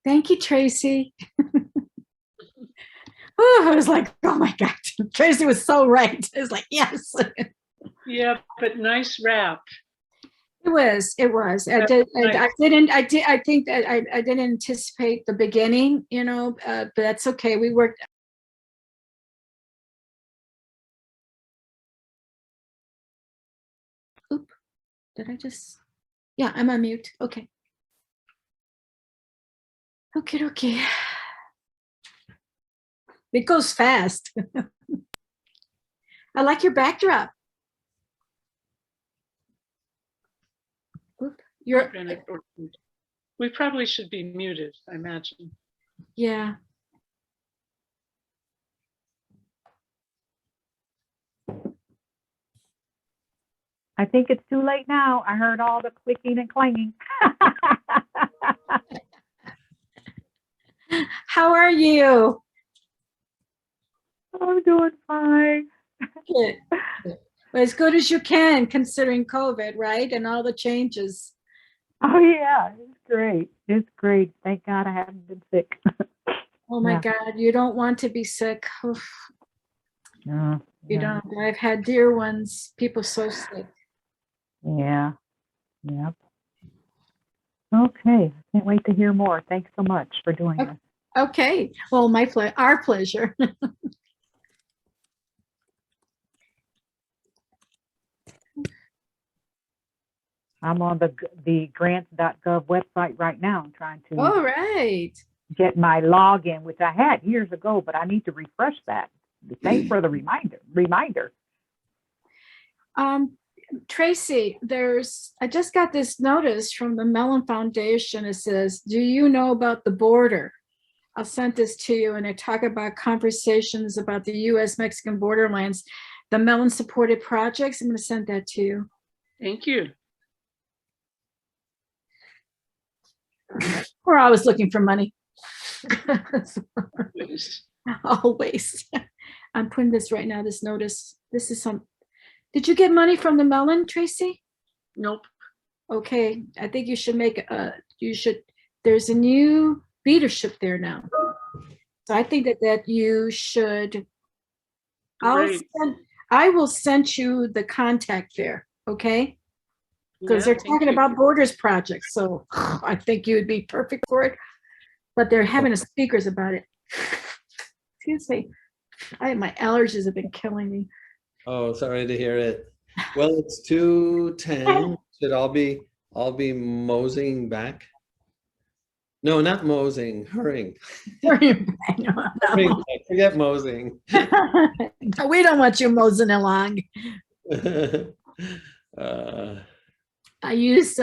Thank you, Tracy. Oh, I was like, oh my God, Tracy was so right. I was like, yes. Yeah, but nice wrap. It was. I think that I didn't anticipate the beginning, but that's okay. We worked. Oop, did I just, yeah, I'm on mute. Okay. Okay. It goes fast. I like your backdrop. Oop, We probably should be muted, I imagine. Yeah. I think it's too late now. I heard all the clicking and clanging. How are you? I'm doing fine. Good. Well, as good as you can, considering COVID, right? And all the changes. Oh, yeah, it's great. It's great. Thank God I haven't been sick. Oh my Yeah. God, you don't want to be sick. Oof, No, you no. don't. I've had dear ones, people so sick. Yeah. Yep. Okay. Can't wait to hear more. Thanks so much for doing Okay. this. Okay, well, our pleasure. I'm on the grants.gov website right now. I'm trying to All right. get my login, which I had years ago, but I need to refresh that. Thanks for the reminder. Tracy, I just got this notice from the Mellon Foundation. It says, do you know about the border? I'll send this to you, and I talk about conversations about the U.S.-Mexican borderlands, the Mellon supported projects. I'm going to send that to you. Thank you. We're always looking for money. Please. Always. I'm putting this right now, this notice. This is did you get money from the Mellon, Tracy? Nope. Okay, I think you should there's a new leadership there now. So I think that you should, Great. I will send you the contact there, okay? Because Yeah, they're thank talking you. about borders projects, so I think you would be perfect for it. But they're having a speakers about it. Excuse me. My allergies have been killing me. Oh, sorry to hear it. Well, it's 2:10. Should I'll be moseying back? No, not moseying, hurrying. Hurrying back. Forget moseying. We don't want you moseying along. I use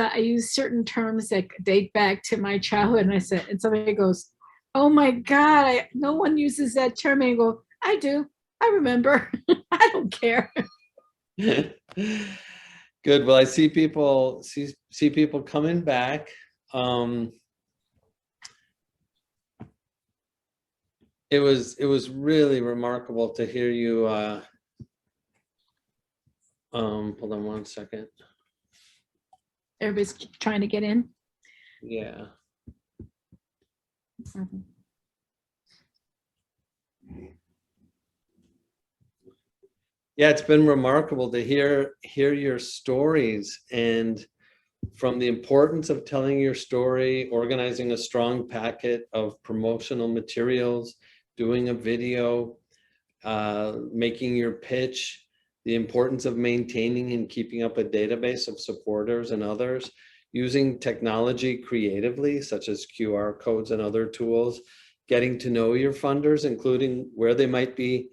certain terms that date back to my childhood, and somebody goes, "Oh my God, no one uses that term." And I go, "I do. I remember. I don't care." Good. Well, I see people coming back. It was really remarkable to hear you. Hold on one second. Everybody's trying to get in. Yeah. Mm-hmm. Yeah, it's been remarkable to hear your stories, and from the importance of telling your story, organizing a strong packet of promotional materials, doing a video, making your pitch, the importance of maintaining and keeping up a database of supporters and others, using technology creatively, such as QR codes and other tools, getting to know your funders, including where they might be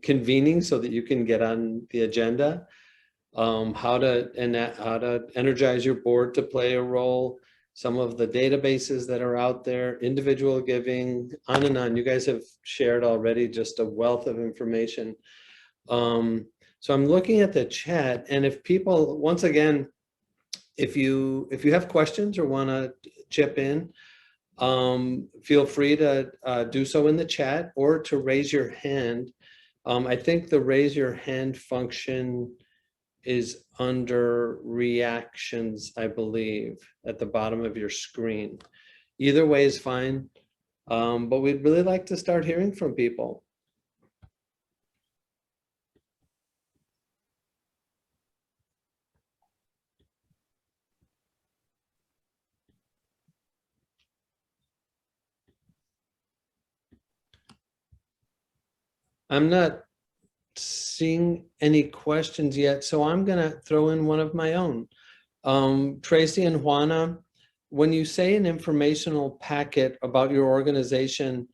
convening so that you can get on the agenda, how to energize your board to play a role, some of the databases that are out there, individual giving, on and on. You guys have shared already just a wealth of information. So I'm looking at the chat, and if people, once again, if you have questions or want to chip in, feel free to do so in the chat or to raise your hand. I think the raise your hand function is under reactions, I believe, at the bottom of your screen. Either way is fine, but we'd really like to start hearing from people. I'm not seeing any questions yet, so I'm gonna throw in one of my own. Tracy and Juana, when you say an informational packet about your organization,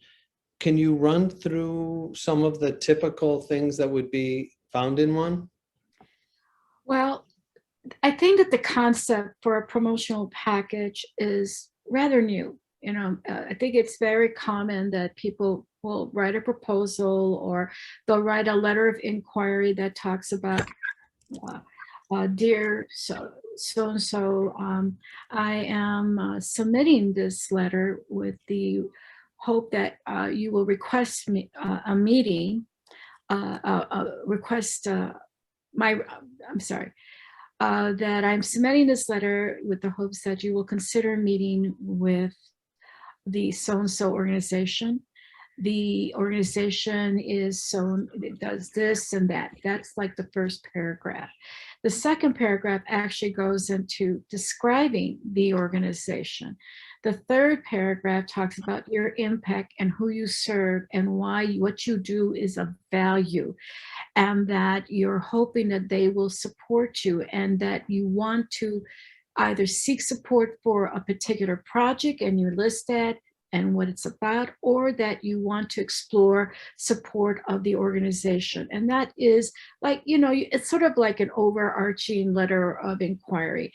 can you run through some of the typical things that would be found in one? Well, I think that the concept for a promotional package is rather new. I think it's very common that people will write a proposal, or they'll write a letter of inquiry that talks about, dear so-and-so, I am submitting this letter with the hope that you will request me a meeting, request I'm sorry. that I'm submitting this letter with the hopes that you will consider meeting with the so-and-so organization. The organization is so, it does this and that. That's like the first paragraph. The second paragraph actually goes into describing the organization. The third paragraph talks about your impact and who you serve and why what you do is of value, and that you're hoping that they will support you, and that you want to either seek support for a particular project and you list that and what it's about, or that you want to explore support of the organization. And that is like, you know, it's sort of like an overarching letter of inquiry.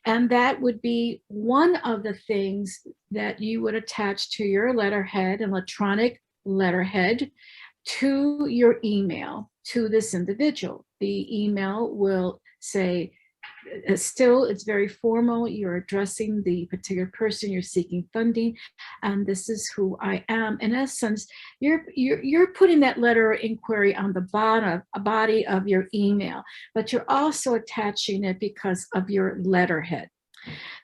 And that would be one of the things that you would attach to your letterhead, electronic letterhead, to your email to this individual. The email will say, still, it's very formal. You're addressing the particular person you're seeking funding, and this is who I am. In essence, you're putting that letter of inquiry on the body of your email, but you're also attaching it because of your letterhead.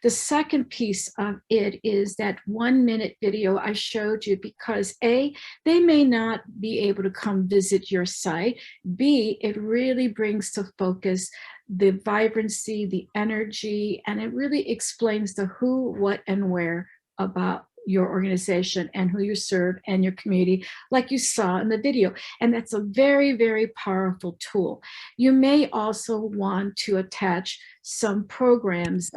The second piece of it is that 1-minute video I showed you because A, they may not be able to come visit your site. B, it really brings to focus the vibrancy, the energy, and it really explains the who, what, and where about your organization and who you serve and your community, like you saw in the video. And that's a very, very powerful tool. You may also want to attach some programs.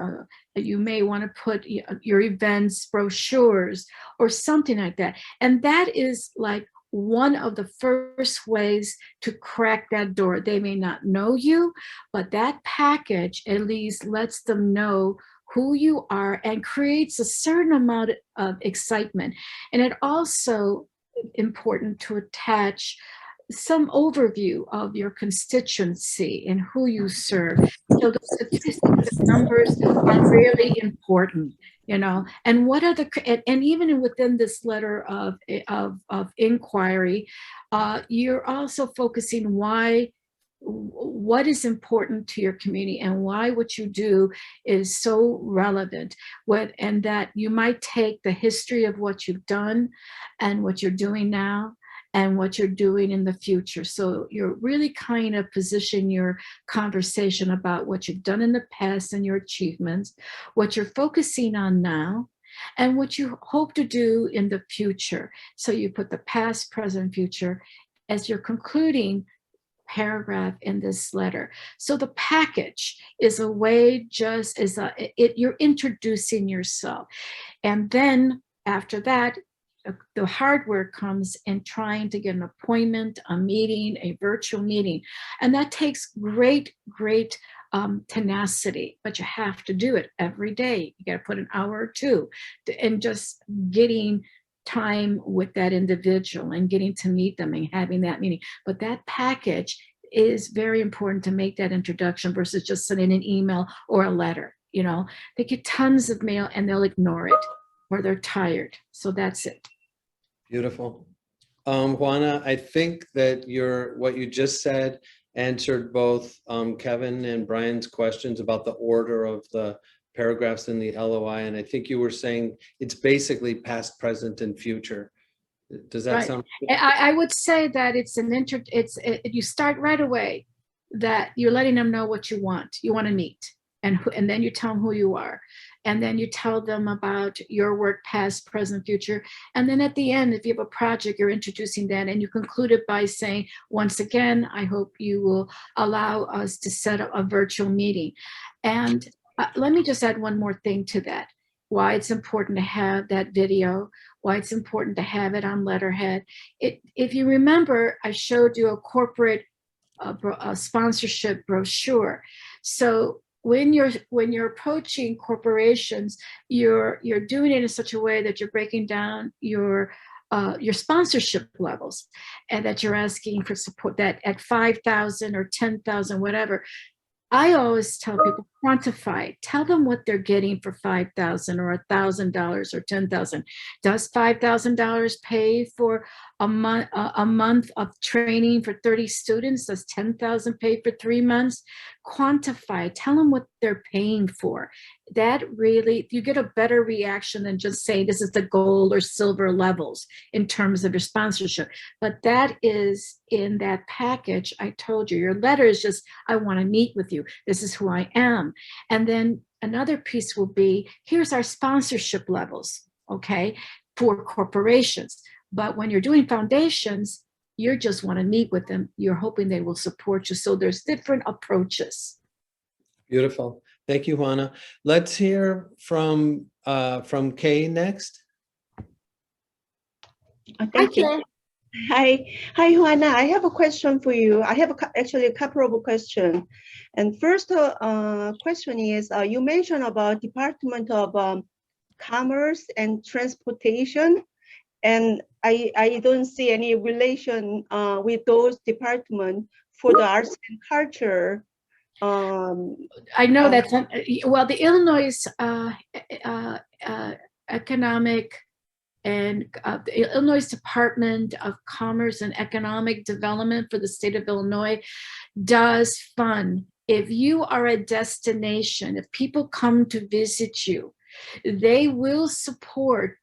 You may want to put your events, brochures, or something like that. And that is like one of the first ways to crack that door. They may not know you, but that package at least lets them know who you are and creates a certain amount of excitement. And it also important to attach some overview of your constituency and who you serve. So the statistics, the numbers are really important, you know. And what are the, and even within this letter of inquiry, you're also focusing what is important to your community and why what you do is so relevant. And that you might take the history of what you've done and what you're doing now and what you're doing in the future. So you're really kind of position your conversation about what you've done in the past and your achievements, what you're focusing on now, and what you hope to do in the future. So you put the past, present, future as you're concluding paragraph in this letter. So the package is a way, just as you're introducing yourself. And then after that, the hard work comes in trying to get an appointment, a meeting, a virtual meeting. And that takes great tenacity, but you have to do it every day. You got to put an hour or two and just getting time with that individual and getting to meet them and having that meeting. But that package is very important to make that introduction versus just sending an email or a letter. You know, they get tons of mail and they'll ignore it or they're tired. So that's it. Beautiful. Juana, I think that what you just said answered both Kevin and Brian's questions about the order of the paragraphs in the LOI. And I think you were saying it's basically past, present, and future. Does that sound good? I would say that you start right away that you're letting them know what you want to meet, and then you tell them who you are. And then you tell them about your work, past, present, future. And then at the end, if you have a project, you're introducing that, and you conclude it by saying, once again, I hope you will allow us to set up a virtual meeting. And let me just add one more thing to that. Why it's important to have that video, why it's important to have it on letterhead. If you remember, I showed you a corporate sponsorship brochure. So when you're approaching corporations, you're doing it in such a way that you're breaking down your sponsorship levels, and that you're asking for support that at 5,000 or 10,000, whatever. I always tell people, quantify it. Tell them what they're getting for $5,000 or $1,000 or $10,000. Does $5,000 pay for a month of training for 30 students? Does $10,000 pay for 3 months? Quantify. Tell them what they're paying for. That really, you get a better reaction than just saying this is the gold or silver levels in terms of your sponsorship. But that is in that package. I told you, your letter is just, I want to meet with you. This is who I am. And then another piece will be, here's our sponsorship levels, okay, for corporations. But when you're doing foundations, you just want to meet with them. You're hoping they will support you. So there's different approaches. Beautiful. Thank you, Juana. Let's hear from Kay next. Thank you. Hi, Juana. I have a question for you. I have actually a couple of questions. And first question is, you mentioned about Department of Commerce and Transportation, and I don't see any relation with those departments for the arts and culture. I know that's well, the Illinois Economic and the Illinois Department of Commerce and Economic Development for the state of Illinois does fund. If you are a destination, if people come to visit you, they will support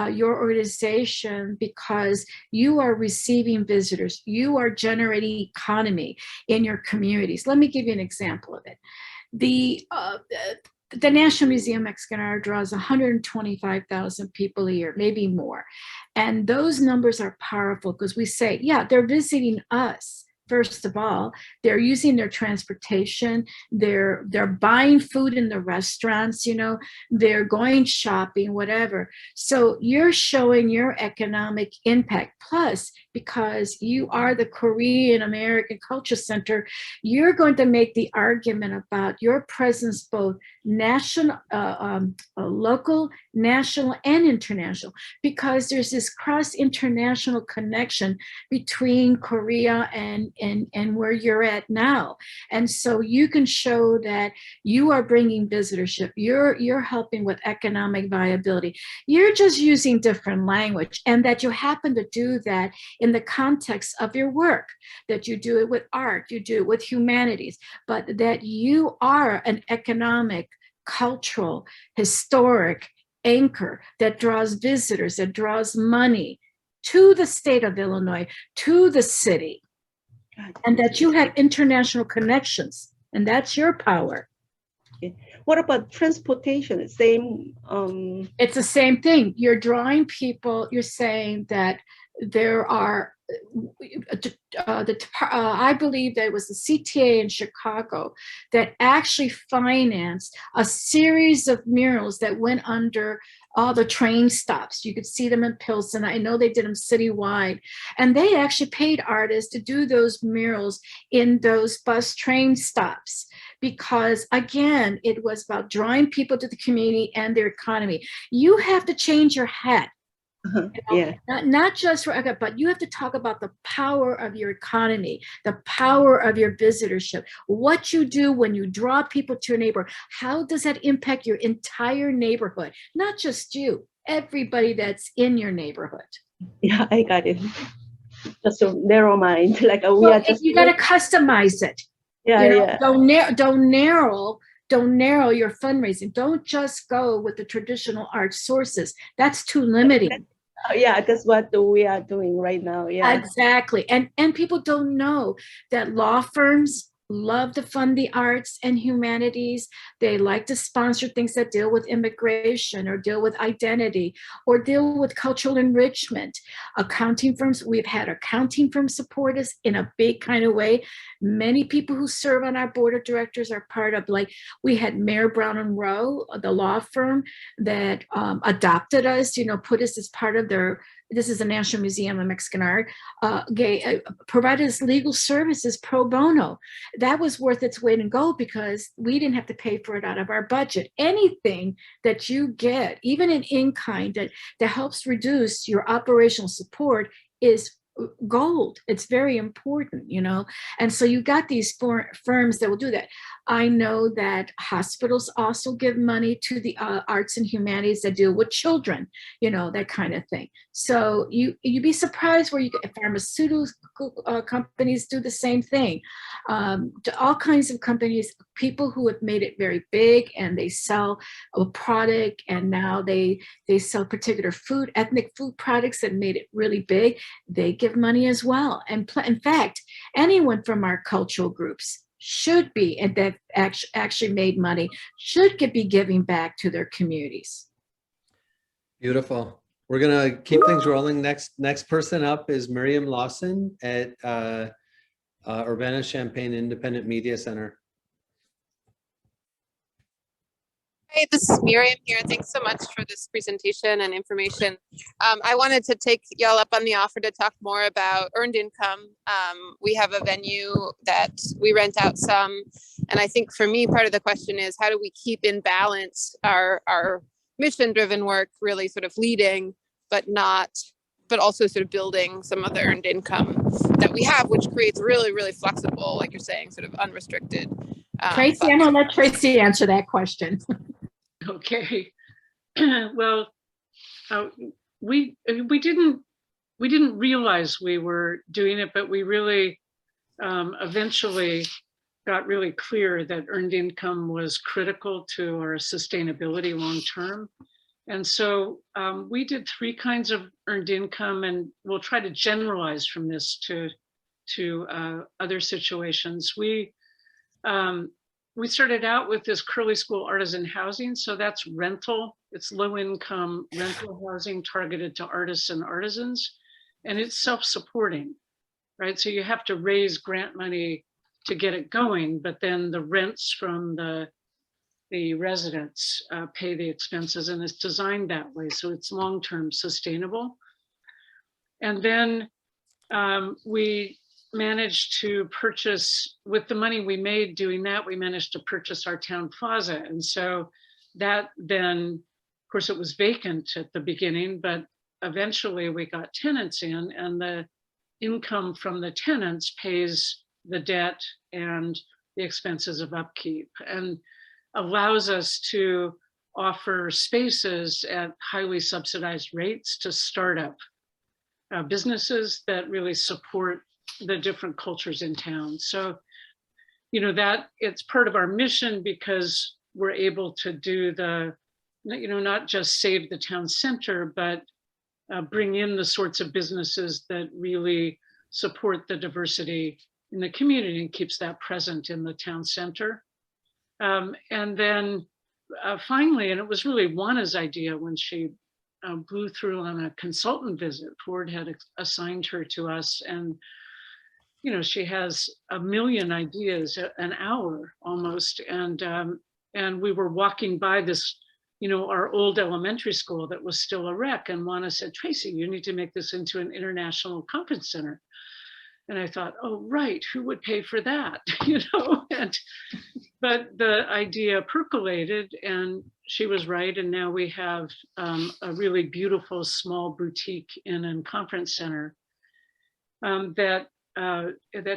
your organization because you are receiving visitors, you are generating economy in your communities. Let me give you an example of it. The National Museum of Mexican Art draws 125,000 people a year, maybe more. And those numbers are powerful because we say, yeah, they're visiting us. First of all, they're using their transportation, they're buying food in the restaurants, you know, they're going shopping, whatever. So you're showing your economic impact. Plus, because you are the Korean American Culture Center, you're going to make the argument about your presence, both national, local, national, and international, because there's this cross-international connection between Korea and where you're at now. And so you can show that you are bringing visitorship, you're helping with economic viability. You're just using different language, and that you happen to do that in the context of your work, that you do it with art, you do it with humanities, but that you are an economic, cultural, historic anchor that draws visitors, that draws money to the state of Illinois, to the city, and that you have international connections, and that's your power. What about transportation? Same. It's the same thing. You're drawing people. You're saying that there are. I believe that it was the CTA in Chicago that actually financed a series of murals that went under all the train stops. You could see them in Pilsen. I know they did them citywide. And they actually paid artists to do those murals in those bus train stops. Because again, it was about drawing people to the community and their economy. You have to change your hat. You know, Yeah. not just for, but you have to talk about the power of your economy, the power of your visitorship, what you do when you draw people to your neighborhood. How does that impact your entire neighborhood? Not just you, everybody that's in your neighborhood. Yeah, I got it. Just a narrow mind, like we Well, are just. you got to customize it. Yeah, You know, yeah. Don't narrow your fundraising. Don't just go with the traditional art sources. That's too limiting. Yeah, that's what we are doing right now. Yeah. Exactly. And people don't know that law firms love to fund the arts and humanities. They like to sponsor things that deal with immigration or deal with identity or deal with cultural enrichment. Accounting firms, we've had accounting firms support us in a big kind of way. Many people who serve on our board of directors are part of, like, we had Mayor Brown and Rowe, the law firm that adopted us, you know, put us as part of their, this is the National Museum of Mexican Art, provided us legal services pro bono. That was worth its weight in gold because we didn't have to pay for it out of our budget. Anything that you get, even in kind, that helps reduce your operational support is gold. It's very important, you know. And so you got these firms that will do that. I know that hospitals also give money to the arts and humanities that deal with children, you know, that kind of thing. So you'd be surprised where you get pharmaceutical companies do the same thing. To all kinds of companies, people who have made it very big and they sell a product, and now they sell particular food, ethnic food products that made it really big. They give money as well. And in fact, anyone from our cultural groups should be, and that actually made money, should be giving back to their communities. Beautiful. We're gonna keep things rolling. Next person up is Miriam Lawson at Urbana-Champaign Independent Media Center. Hey, this is Miriam here. Thanks so much for this presentation and information. I wanted to take y'all up on the offer to talk more about earned income. We have a venue that we rent out some. And I think for me, part of the question is, how do we keep in balance our mission-driven work really sort of leading, but also sort of building some of the earned income that we have, which creates really, really flexible, like you're saying, sort of unrestricted. Tracy, I'm gonna let Tracy answer that question. Okay. Well, we didn't realize we were doing it, but we really eventually got really clear that earned income was critical to our sustainability long term. And so we did 3 kinds of earned income, and we'll try to generalize from this to other situations. We started out with this Curley School Artisan housing. So that's rental. It's low income rental housing targeted to artists and artisans. And it's self-supporting, right? So you have to raise grant money to get it going, but then the rents from the residents pay the expenses, and it's designed that way. So it's long-term sustainable. And then we managed to purchase, with the money we made doing that, we managed to purchase our town plaza. And so that then, of course, it was vacant at the beginning, but eventually we got tenants in, and the income from the tenants pays the debt and the expenses of upkeep, and allows us to offer spaces at highly subsidized rates to startup businesses that really support the different cultures in town. So, you know, that it's part of our mission, because we're able to do not just save the town center, but bring in the sorts of businesses that really support the diversity in the community and keeps that present in the town center. And then finally, and it was really Juana's idea when she blew through on a consultant visit. Ford had assigned her to us, and you know, she has a million ideas an hour almost. And we were walking by this, you know, our old elementary school that was still a wreck. And Juana said, Tracy, you need to make this into an international conference center. And I thought, oh, right, who would pay for that? You know, but the idea percolated, and she was right. And now we have a really beautiful small boutique inn and conference center that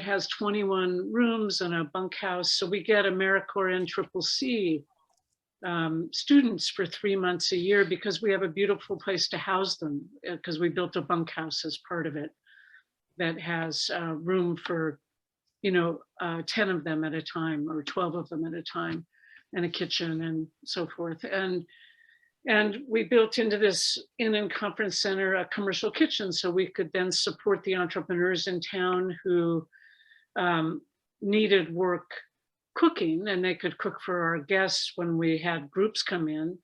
has 21 rooms and a bunkhouse. So we get AmeriCorps and CCC students for 3 months a year, because we have a beautiful place to house them, because we built a bunkhouse as part of it that has room for, you know, 10 of them at a time, or 12 of them at a time, and a kitchen and so forth. And we built into this inn and conference center a commercial kitchen, so we could then support the entrepreneurs in town who needed work cooking, and they could cook for our guests when we had groups come in.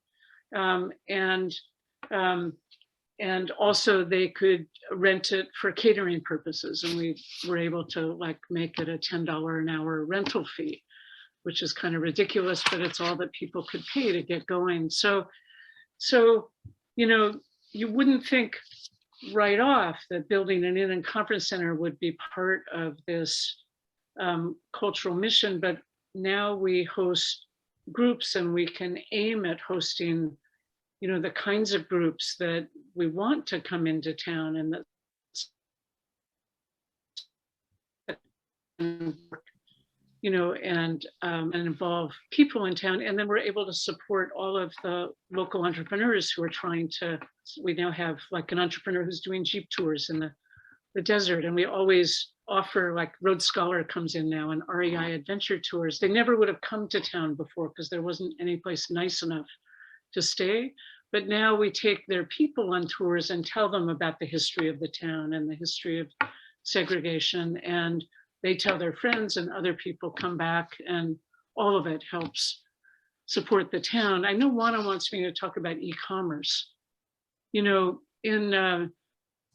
And also they could rent it for catering purposes. And we were able to like make it a $10 an hour rental fee, which is kind of ridiculous, but it's all that people could pay to get going. So, you know, you wouldn't think right off that building an inn and conference center would be part of this cultural mission, but now we host groups, and we can aim at hosting, you know, the kinds of groups that we want to come into town, and that you know, and involve people in town. And then we're able to support all of the local entrepreneurs who are trying to, we now have like an entrepreneur who's doing Jeep tours in the desert. And we always offer, like Road Scholar comes in now, and REI Adventure Tours. They never would have come to town before because there wasn't any place nice enough to stay. But now we take their people on tours and tell them about the history of the town and the history of segregation, and they tell their friends, and other people come back, and all of it helps support the town. I know Juana wants me to talk about e-commerce. You know, in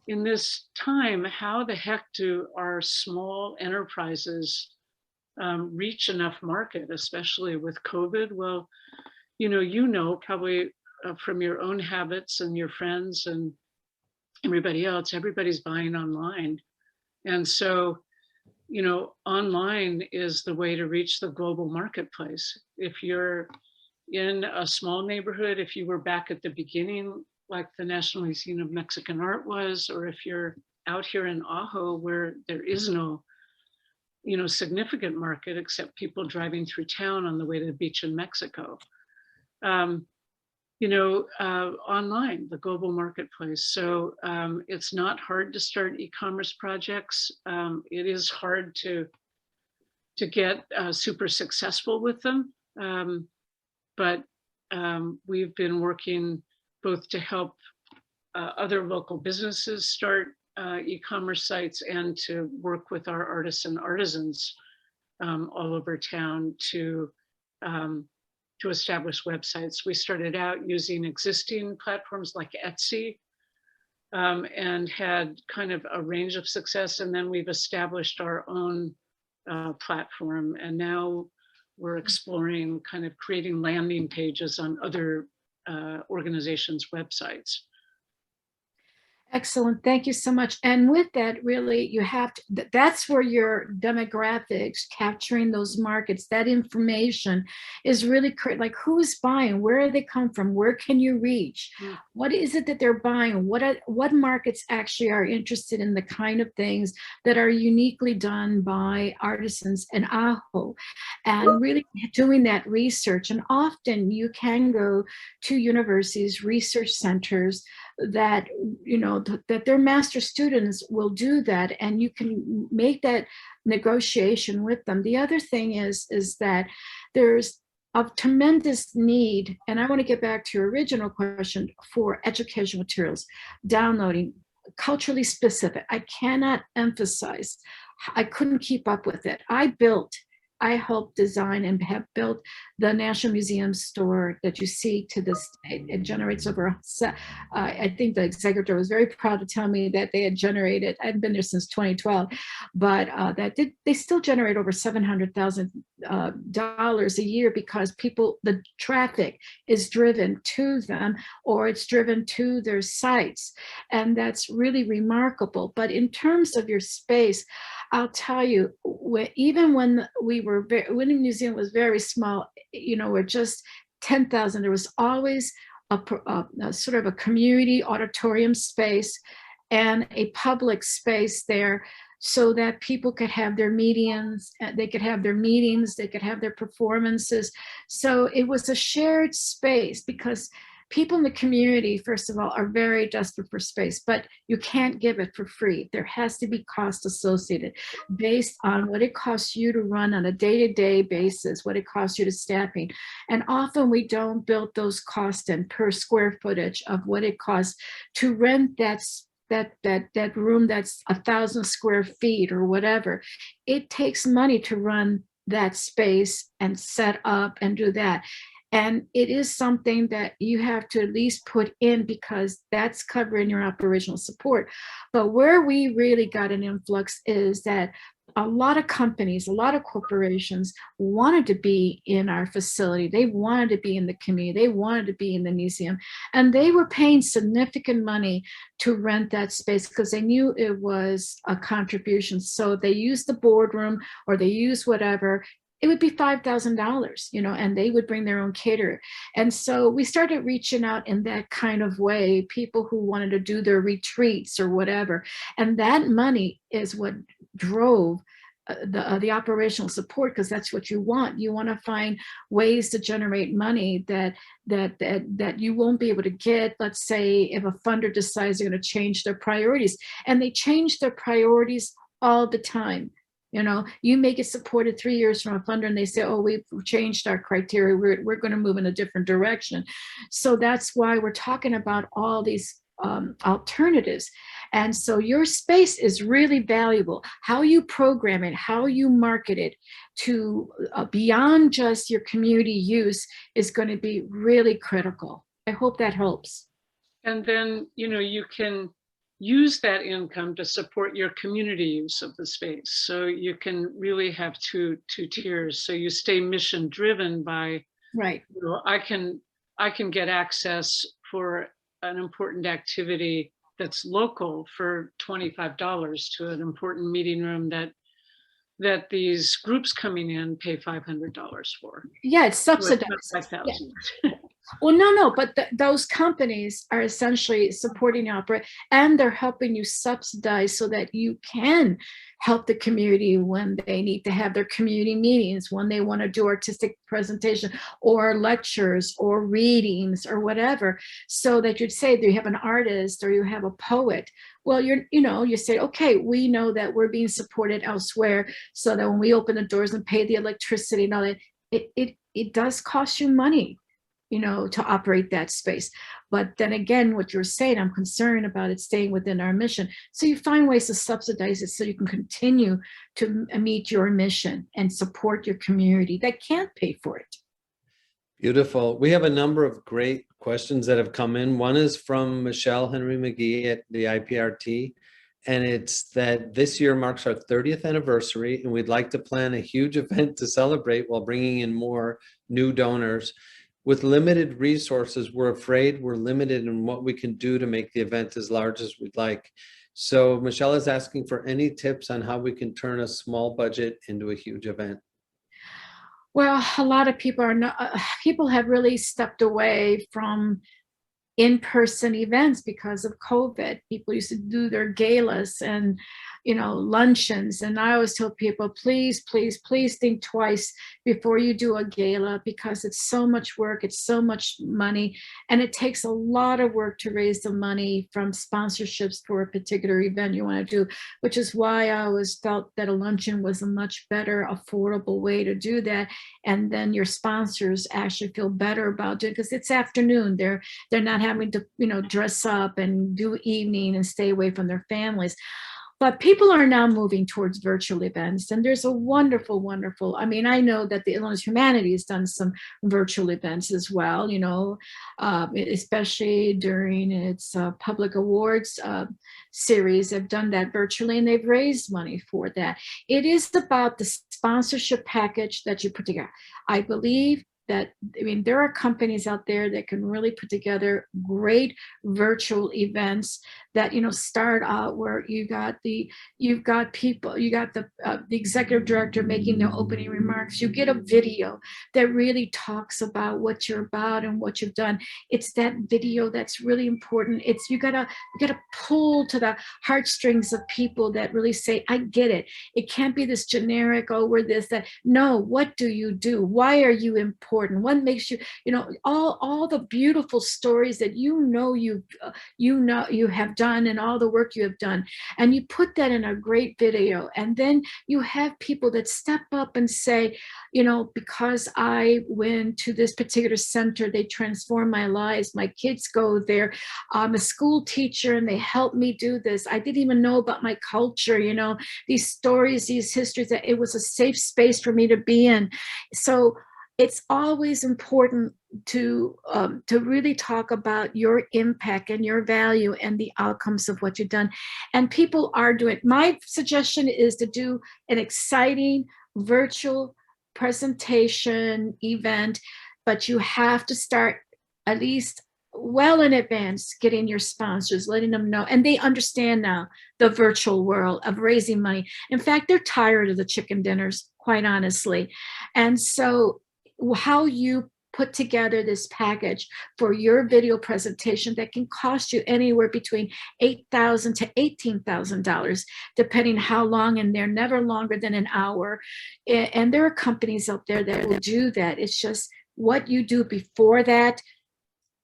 this time, how the heck do our small enterprises reach enough market, especially with COVID? Well, you know, probably from your own habits and your friends and everybody else, everybody's buying online. And so, you know, online is the way to reach the global marketplace. If you're in a small neighborhood, if you were back at the beginning, like the National Museum of Mexican Art was, or if you're out here in Ajo where there is no, you know, significant market except people driving through town on the way to the beach in Mexico. You know, online, the global marketplace. So it's not hard to start e-commerce projects. It is hard to get super successful with them. But we've been working both to help other local businesses start e-commerce sites and to work with our artisans all over town to establish websites. We started out using existing platforms like Etsy and had kind of a range of success. And then we've established our own platform. And now we're exploring kind of creating landing pages on other organizations' websites. Excellent. Thank you so much. And with that, really, you have to, that's where your demographics, capturing those markets, that information is really like who's buying, where do they come from, where can you reach, what is it that they're buying, what markets actually are interested in the kind of things that are uniquely done by artisans in Ajo, and really doing that research. And often you can go to universities, research centers that, you know, that their master students will do that, and you can make that negotiation with them. The other thing is that there's a tremendous need, and I want to get back to your original question, for educational materials, downloading, culturally specific. I cannot emphasize, I couldn't keep up with it. I helped design and have built the National Museum store that you see to this day. It generates over, I think the executive was very proud to tell me that they had generated, I hadn't been there since 2012, but they still generate over $700,000 a year because the traffic is driven to them, or it's driven to their sites. And that's really remarkable. But in terms of your space, I'll tell you, even when the museum was very small, you know, we're just 10,000, there was always a sort of a community auditorium space and a public space there, so that people could have their meetings, they could have their meetings, they could have their performances. So it was a shared space, because people in the community, first of all, are very desperate for space, but you can't give it for free. There has to be cost associated based on what it costs you to run on a day-to-day basis, what it costs you to staffing. And often we don't build those costs in per square footage of what it costs to rent that room that's 1,000 square feet or whatever. It takes money to run that space and set up and do that. And it is something that you have to at least put in, because that's covering your operational support. But where we really got an influx is that a lot of companies, a lot of corporations wanted to be in our facility. They wanted to be in the community. They wanted to be in the museum. And they were paying significant money to rent that space because they knew it was a contribution. So they used the boardroom or they used whatever. It would be $5,000, you know, and they would bring their own caterer. And so we started reaching out in that kind of way, people who wanted to do their retreats or whatever. And that money is what drove the operational support, because that's what you want. You want to find ways to generate money that you won't be able to get. Let's say if a funder decides they're going to change their priorities, and they change their priorities all the time. You know, you may get supported 3 years from a funder and they say, oh, we've changed our criteria. We're going to move in a different direction. So that's why we're talking about all these alternatives. And so your space is really valuable. How you program it, how you market it to beyond just your community use is going to be really critical. I hope that helps. And then, you know, you can use that income to support your community use of the space. So you can really have two tiers. So you stay mission driven by, right. You know, I can get access for an important activity that's local for $25 to an important meeting room that these groups coming in pay $500 for. Yeah, it's subsidized. So it's not 5,000. Yeah. Well, no, but those companies are essentially supporting the opera, and they're helping you subsidize so that you can help the community when they need to have their community meetings, when they want to do artistic presentation or lectures or readings or whatever. So that you'd say that you have an artist or you have a poet. Well, you say, okay, we know that we're being supported elsewhere, so that when we open the doors and pay the electricity and all that, it does cost you money, you know, to operate that space. But then again, what you're saying, I'm concerned about it staying within our mission. So you find ways to subsidize it so you can continue to meet your mission and support your community that can't pay for it. Beautiful. We have a number of great questions that have come in. One is from Michelle Henry McGee at the IPRT. And it's that this year marks our 30th anniversary, and we'd like to plan a huge event to celebrate while bringing in more new donors. With limited resources, we're afraid we're limited in what we can do to make the event as large as we'd like. So Michelle is asking for any tips on how we can turn a small budget into a huge event. Well, a lot of people people have really stepped away from in-person events because of COVID. People used to do their galas and, you know, luncheons. And I always tell people, please, please, please think twice before you do a gala, because it's so much work, it's so much money, and it takes a lot of work to raise the money from sponsorships for a particular event you want to do, which is why I always felt that a luncheon was a much better, affordable way to do that. And then your sponsors actually feel better about it because it's afternoon. They're not having to, you know, dress up and do evening and stay away from their families. But people are now moving towards virtual events, and there's a wonderful, wonderful, I mean, I know that the Illinois Humanities done some virtual events as well, you know, especially during its public awards series. They've done that virtually, and they've raised money for that. It is about the sponsorship package that you put together. I believe that, I mean, there are companies out there that can really put together great virtual events that, you know, start out where you've got the executive director making their opening remarks. You get a video that really talks about what you're about and what you've done. It's that video that's really important. It's you gotta pull to the heartstrings of people that really say, I get it. It can't be this generic, oh, we're this, that. No, what do you do? Why are you important? What makes you, you know, all the beautiful stories that you have done, and all the work you have done, and you put that in a great video. And then you have people that step up and say, you know, because I went to this particular center, they transformed my lives. My kids go there. I'm a school teacher and they helped me do this. I didn't even know about my culture, you know, these stories, these histories, that it was a safe space for me to be in. So it's always important to really talk about your impact and your value and the outcomes of what you've done. And people are doing, my suggestion is to do an exciting virtual presentation event, but you have to start at least well in advance getting your sponsors, letting them know. And they understand now the virtual world of raising money. In fact, they're tired of the chicken dinners, quite honestly. And so how you put together this package for your video presentation that can cost you anywhere between $8,000 to $18,000, depending how long, and they're never longer than an hour. And there are companies out there that will do that. It's just what you do before that.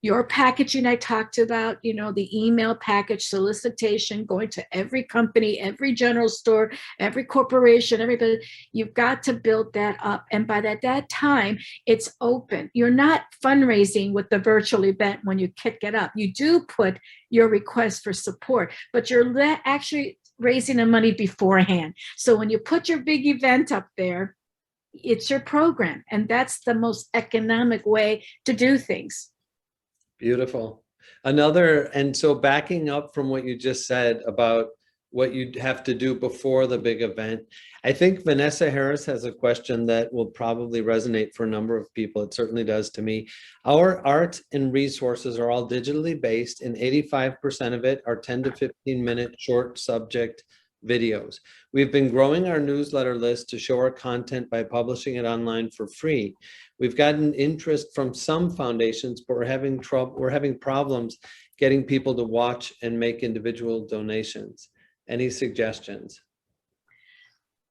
Your packaging I talked about, you know, the email package solicitation, going to every company, every general store, every corporation, everybody, you've got to build that up. And by that time, it's open. You're not fundraising with the virtual event when you kick it up. You do put your request for support, but you're actually raising the money beforehand. So when you put your big event up there, it's your program. And that's the most economic way to do things. Beautiful. And so backing up from what you just said about what you'd have to do before the big event, I think Vanessa Harris has a question that will probably resonate for a number of people. It certainly does to me. Our art and resources are all digitally based, and 85% of it are 10 to 15 minute short subject videos. We've been growing our newsletter list to show our content by publishing it online for free. We've gotten interest from some foundations, but we're having problems getting people to watch and make individual donations. Any suggestions?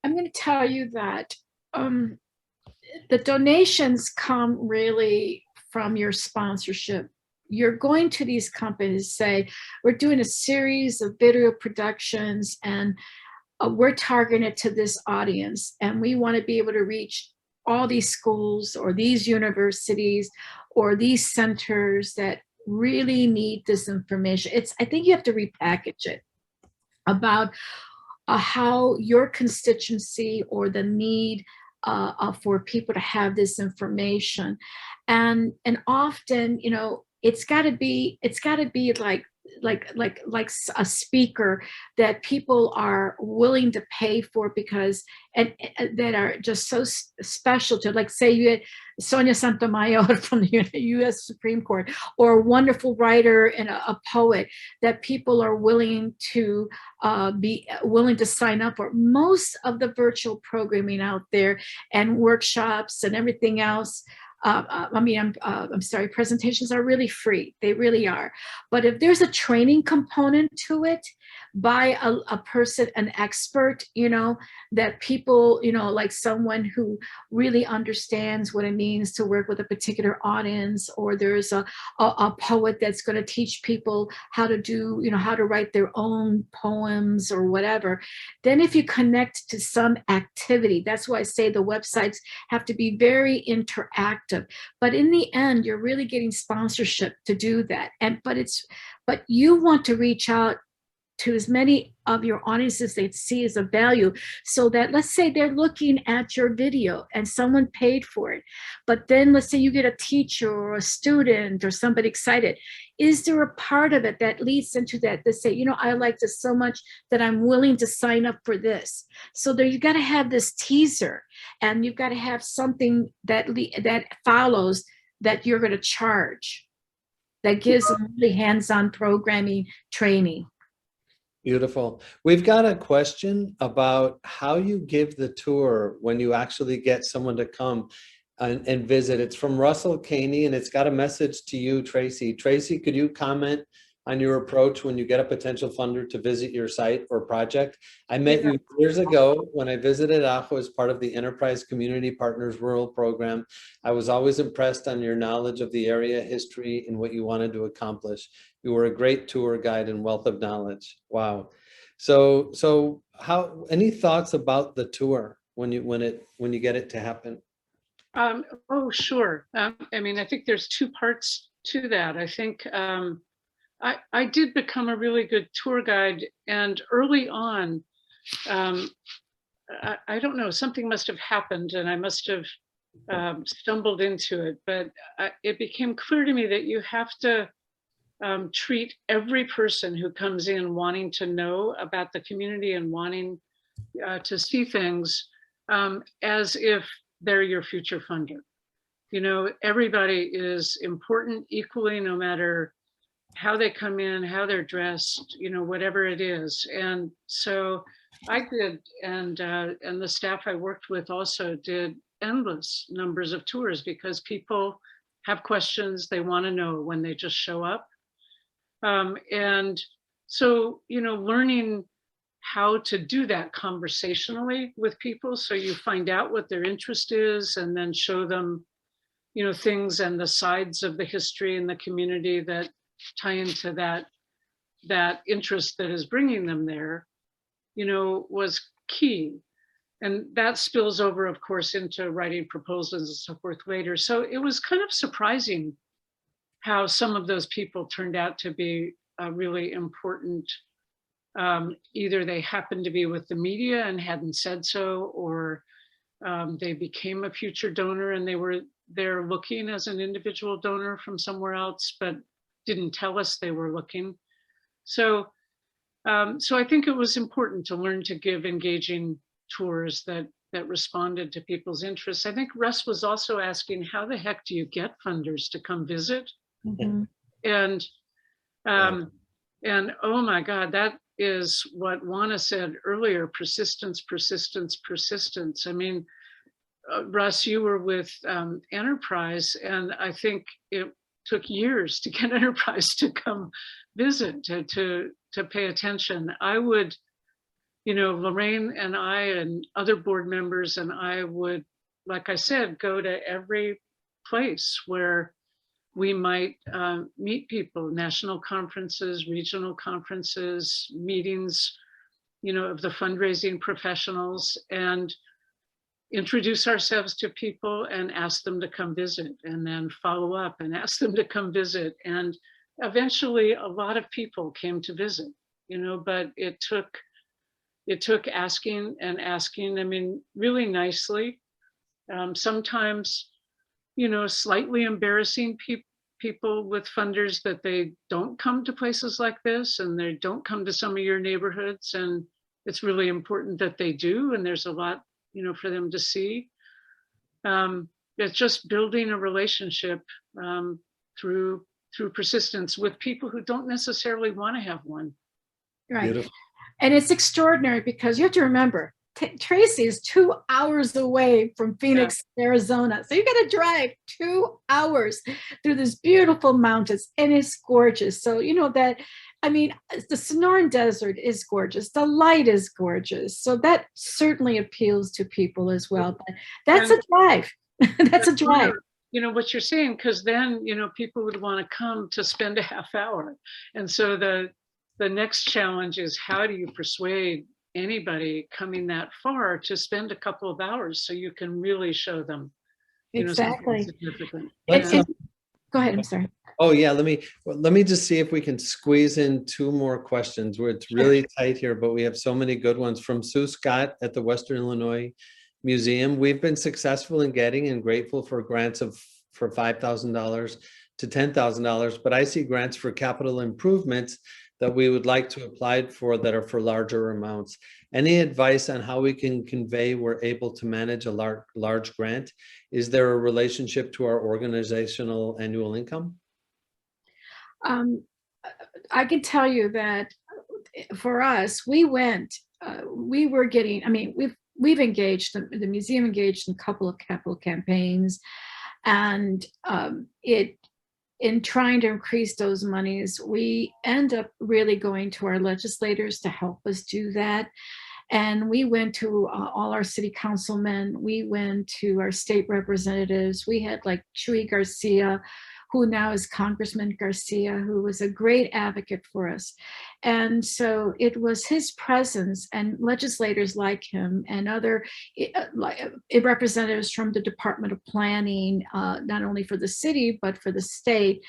I'm going to tell you that the donations come really from your sponsorship. You're going to these companies, say, we're doing a series of video productions and we're targeting it to this audience, and we want to be able to reach all these schools or these universities or these centers that really need this information. I think you have to repackage it about how your constituency or the need for people to have this information. And often, you know, it's got to be like a speaker that people are willing to pay for, because and that are just so special to, like, say you had Sonia Sotomayor from the U.S. Supreme Court, or a wonderful writer and a poet that people are willing to sign up for. Most of the virtual programming out there and workshops and everything else, presentations are really free. They really are. But if there's a training component to it by a person, an expert, you know, that people, you know, like someone who really understands what it means to work with a particular audience, or there's a poet that's going to teach people how to do, you know, how to write their own poems or whatever, then if you connect to some activity, that's why I say the websites have to be very interactive. But in the end, you're really getting sponsorship to do that. But you want to reach out to as many of your audiences they see as a value, so that, let's say they're looking at your video and someone paid for it, but then let's say you get a teacher or a student or somebody excited. Is there a part of it that leads into that, they say, you know, I like this so much that I'm willing to sign up for this? So there, you got to have this teaser, and you've got to have something that follows that you're going to charge, that gives them really hands-on programming training. Beautiful. We've got a question about how you give the tour when you actually get someone to come and visit. It's from Russell Caney, and it's got a message to you, Tracy. Tracy, could you comment on your approach when you get a potential funder to visit your site or project? I met you years ago when I visited Ajo as part of the Enterprise Community Partners Rural Program. I was always impressed on your knowledge of the area, history, and what you wanted to accomplish. You were a great tour guide and wealth of knowledge. Wow. So how, any thoughts about the tour when you get it to happen? Oh, sure. I mean, I think there's two parts to that. I think I did become a really good tour guide, and early on, I don't know, something must have happened and I must have stumbled into it, but it became clear to me that you have to treat every person who comes in wanting to know about the community and wanting to see things as if they're your future funder. You know, everybody is important equally, no matter how they come in, how they're dressed, you know, whatever it is. And so I did, and the staff I worked with also did endless numbers of tours, because people have questions, they want to know when they just show up. And so, learning how to do that conversationally with people. So you find out what their interest is and then show them, things and the sides of the history and the community that tie into that interest that is bringing them there, was key. And that spills over, of course, into writing proposals and so forth later. So it was kind of surprising how some of those people turned out to be really important. Either they happened to be with the media and hadn't said so, or they became a future donor and they were there looking as an individual donor from somewhere else, but didn't tell us they were looking. So I think it was important to learn to give engaging tours that responded to people's interests. I think Russ was also asking, how the heck do you get funders to come visit? Mm-hmm. And oh my God, that is what Juana said earlier: persistence, persistence, persistence. I mean, Russ, you were with Enterprise, and I think it took years to get Enterprise to come visit, to pay attention. I would, Lorraine and I and other board members and I would, like I said, go to every place where we might meet people, national conferences, regional conferences, meetings, of the fundraising professionals, and introduce ourselves to people and ask them to come visit, and then follow up and ask them to come visit. And eventually a lot of people came to visit, but it took asking and asking, I mean, really nicely. Sometimes, slightly embarrassing people with funders that they don't come to places like this and they don't come to some of your neighborhoods. And it's really important that they do. And there's a lot, for them to see. It's just building a relationship through persistence with people who don't necessarily want to have one. Right. Beautiful. And it's extraordinary because you have to remember, Tracy is 2 hours away from Phoenix, Arizona. So you got to drive 2 hours through these beautiful mountains, and it's gorgeous. So, the Sonoran Desert is gorgeous. The light is gorgeous. So that certainly appeals to people as well. But that's a drive. That's a drive. What you're saying, because then, people would want to come to spend a half hour. And so the next challenge is, how do you persuade anybody coming that far to spend a couple of hours so you can really show them exactly significant. Go ahead, I'm sorry. Oh yeah, let me just see if we can squeeze in 2 more questions where it's really tight here, but we have so many good ones. From Sue Scott at the Western Illinois Museum: we've been successful in getting and grateful for grants for $5,000 to $10,000, but I see grants for capital improvements that we would like to apply for that are for larger amounts. Any advice on how we can convey we're able to manage a large grant? Is there a relationship to our organizational annual income? I can tell you that for us, we were getting, we've engaged, the museum engaged in a couple of capital campaigns, and in trying to increase those monies, we end up really going to our legislators to help us do that. And we went to all our city councilmen, we went to our state representatives. We had like Chuy Garcia, who now is Congressman Garcia, who was a great advocate for us. And so it was his presence and legislators like him and other representatives from the Department of Planning, not only for the city, but for the state,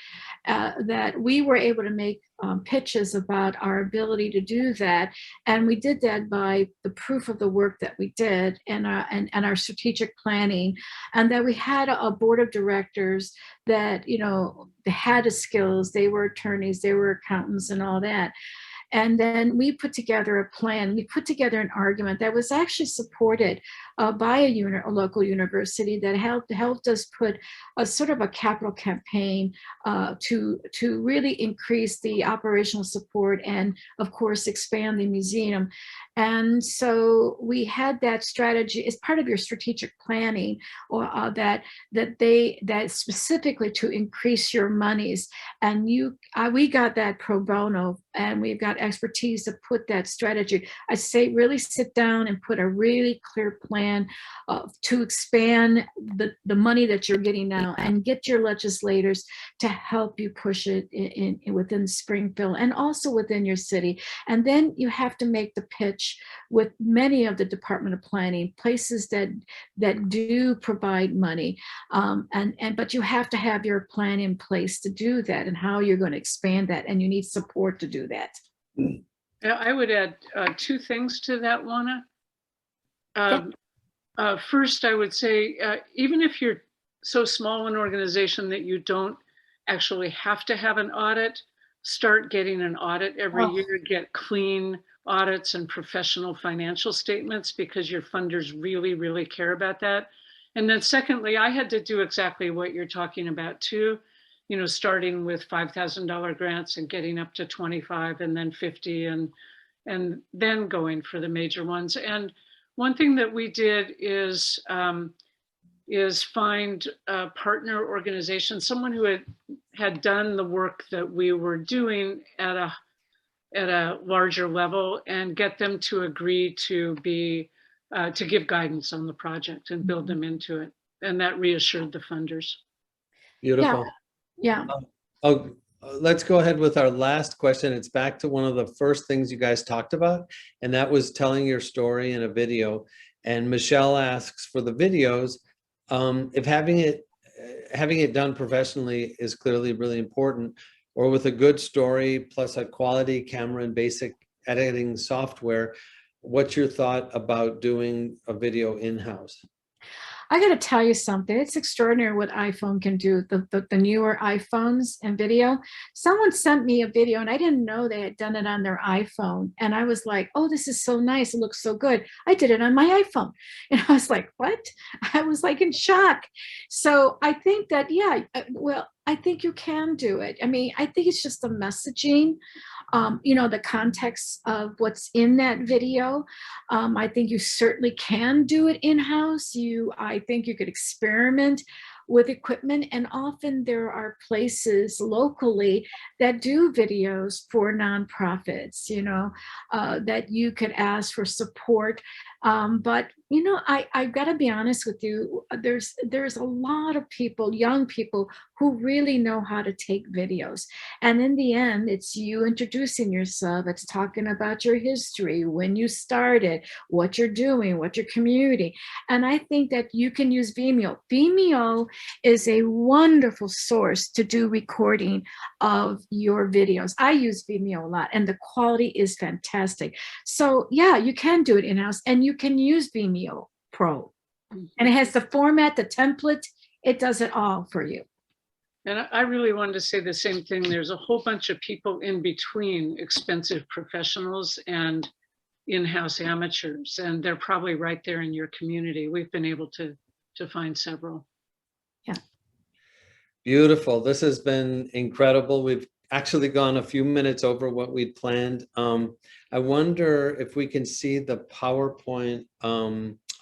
that we were able to make pitches about our ability to do that. And we did that by the proof of the work that we did and our strategic planning, and that we had a board of directors that, they had the skills, they were attorneys, they were accountants and all that. And then we put together a plan. We put together an argument that was actually supported by a local university that helped us put a sort of a capital campaign to really increase the operational support and, of course, expand the museum. And so we had that strategy as part of your strategic planning, or that specifically to increase your monies. And we got that pro bono, and we've got expertise to put that strategy. I say really sit down and put a really clear plan to expand the money that you're getting now, and get your legislators to help you push it within Springfield and also within your city. And then you have to make the pitch with many of the Department of Planning, places that do provide money. But you have to have your plan in place to do that, and how you're going to expand that, and you need support to do that. I would add 2 things to that, Juana. First, I would say, even if you're so small an organization that you don't actually have to have an audit, start getting an audit every year, get clean audits and professional financial statements, because your funders really, really care about that. And then secondly, I had to do exactly what you're talking about too, starting with $5,000 grants and getting up to 25 and then 50 and then going for the major ones. And one thing that we did is find a partner organization, someone who had done the work that we were doing at a larger level, and get them to agree to give guidance on the project and build them into it. And that reassured the funders. Beautiful. Yeah. Let's go ahead with our last question. It's back to one of the first things you guys talked about, and that was telling your story in a video. And Michelle asks, for the videos, if having it done professionally is clearly really important, or with a good story plus a quality camera and basic editing software, what's your thought about doing a video in-house? I got to tell you something. It's extraordinary what iPhone can do, the newer iPhones and video. Someone sent me a video, and I didn't know they had done it on their iPhone. And I was like, oh, this is so nice. It looks so good. I did it on my iPhone. And I was like, what? I was like in shock. So I think that, I think you can do it. I mean, I think it's just the messaging, the context of what's in that video. I think you certainly can do it in-house. I think you could experiment with equipment, and often there are places locally that do videos for nonprofits, that you could ask for support. But I've got to be honest with you, there's a lot of people, young people, who really know how to take videos. And in the end, it's you introducing yourself, it's talking about your history, when you started, what you're doing, what your community. And I think that you can use Vimeo. Vimeo is a wonderful source to do recording of your videos. I use Vimeo a lot, and the quality is fantastic. So yeah, you can do it in-house, and you can use Vimeo Pro. And it has the format, the template, it does it all for you. And I really wanted to say the same thing. There's a whole bunch of people in between expensive professionals and in-house amateurs, and they're probably right there in your community. We've been able to find several. Yeah. Beautiful. This has been incredible. We've actually gone a few minutes over what we'd planned. I wonder if we can see the PowerPoint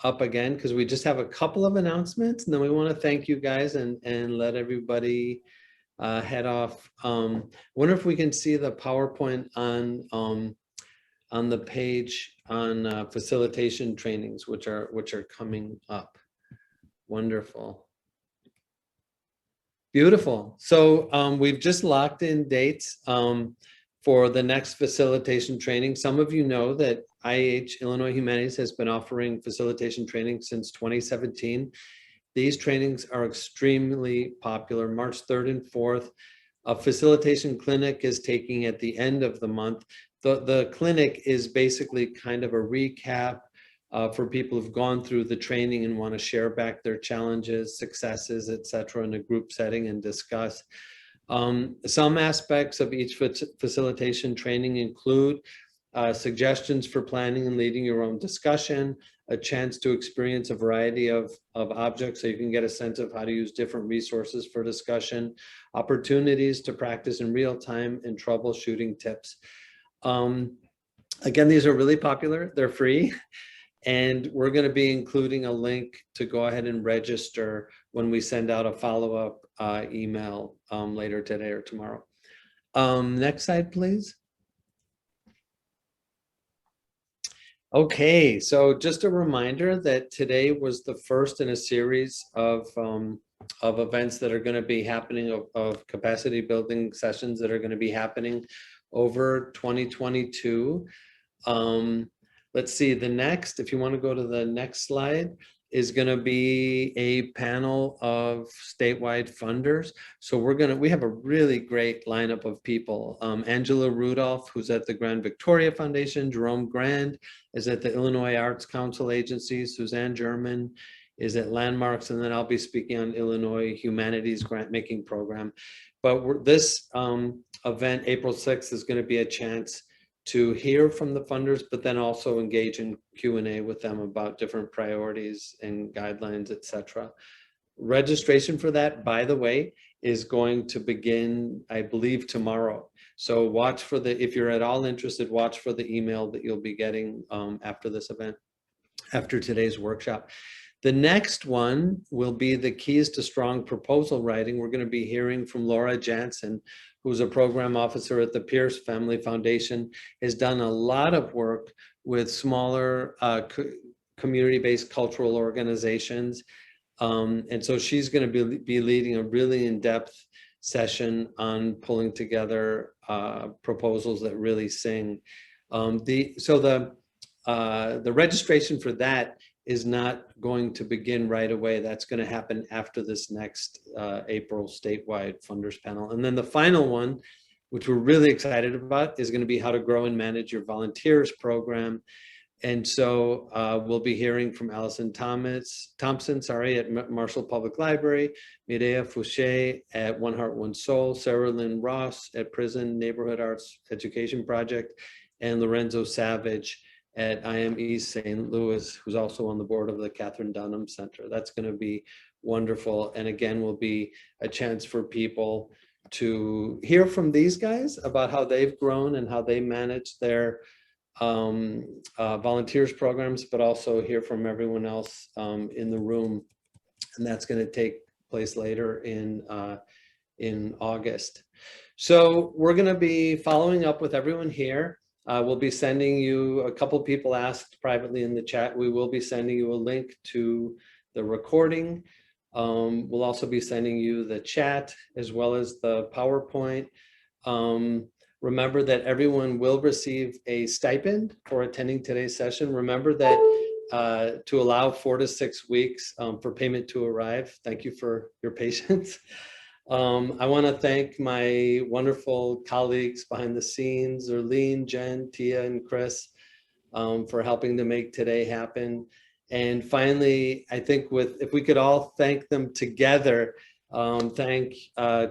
up again, because we just have a couple of announcements, and then we want to thank you guys and let everybody head off. I wonder if we can see the PowerPoint on the page on facilitation trainings, which are coming up. Wonderful. Beautiful. So we've just locked in dates for the next facilitation training. Some of you know that IH, Illinois Humanities, has been offering facilitation training since 2017. These trainings are extremely popular. March 3rd and 4th, a facilitation clinic is taking at the end of the month. The clinic is basically kind of a recap for people who've gone through the training and want to share back their challenges, successes, etc., in a group setting and discuss. Some aspects of each facilitation training include suggestions for planning and leading your own discussion, a chance to experience a variety of objects so you can get a sense of how to use different resources for discussion, opportunities to practice in real time, and troubleshooting tips. Again, these are really popular, they're free, and we're going to be including a link to go ahead and register when we send out a follow-up email later today or tomorrow. Next slide, please. Okay, so just a reminder that today was the first in a series of events that are going to be happening, of capacity building sessions that are going to be happening over 2022. Let's see, the next, if you want to go to the next slide, is going to be a panel of statewide funders. So we have a really great lineup of people. Angela Rudolph, who's at the Grand Victoria Foundation, Jerome Grand is at the Illinois Arts Council Agency, Suzanne German is at Landmarks, and then I'll be speaking on Illinois Humanities grant making program. But this event, April 6th, is going to be a chance to hear from the funders, but then also engage in Q&A with them about different priorities and guidelines, etc. Registration for that, by the way, is going to begin, I believe, tomorrow. So watch for if you're at all interested, watch for the email that you'll be getting after this event, after today's workshop. The next one will be the keys to strong proposal writing. We're going to be hearing from Laura Jansen, who's a program officer at the Pierce Family Foundation, has done a lot of work with smaller community-based cultural organizations. And so she's going to be leading a really in-depth session on pulling together proposals that really sing. The registration for that is not going to begin right away. That's going to happen after this next April statewide funders panel. And then the final one, which we're really excited about, is going to be how to grow and manage your volunteers program. And so we'll be hearing from Allison Thompson, at Marshall Public Library, Mireya Fouché at One Heart, One Soul, Sarah Lynn Ross at Prison Neighborhood Arts Education Project, and Lorenzo Savage at IM East St. Louis, who's also on the board of the Catherine Dunham Center. That's going to be wonderful. And again, will be a chance for people to hear from these guys about how they've grown and how they manage their volunteers programs, but also hear from everyone else in the room. And that's going to take place later in August. So we're going to be following up with everyone here. We'll be sending you, a couple people asked privately in the chat, we will be sending you a link to the recording. We'll also be sending you the chat as well as the PowerPoint. Remember that everyone will receive a stipend for attending today's session. Remember that to allow 4 to 6 weeks for payment to arrive. Thank you for your patience. I want to thank my wonderful colleagues behind the scenes, Erlene, Jen, Tia, and Chris, for helping to make today happen. And finally, I think if we could all thank them together, thank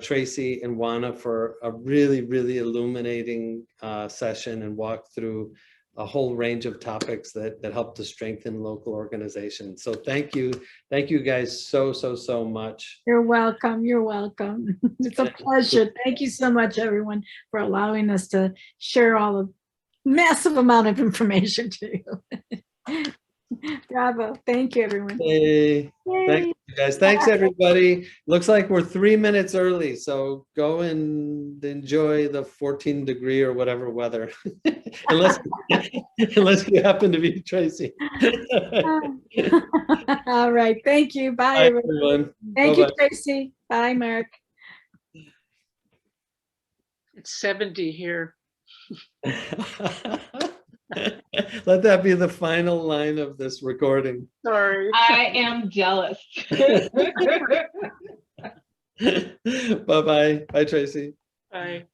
Tracy and Juana for a really, really illuminating session and walk through a whole range of topics that help to strengthen local organizations. So thank you guys so much. You're welcome. You're welcome. It's a pleasure. Thank you so much, everyone, for allowing us to share all the massive amount of information to you. Bravo. Thank you, everyone. Hey, thank you guys. Thanks, everybody. Looks like we're 3 minutes early, so go and enjoy the 14-degree or whatever weather, unless you happen to be Tracy. All right. Thank you. Bye, everyone. Thank you, Tracy. Bye, Mark. It's 70 here. Let that be the final line of this recording. Sorry. I am jealous. Bye-bye. Bye, Tracy. Bye.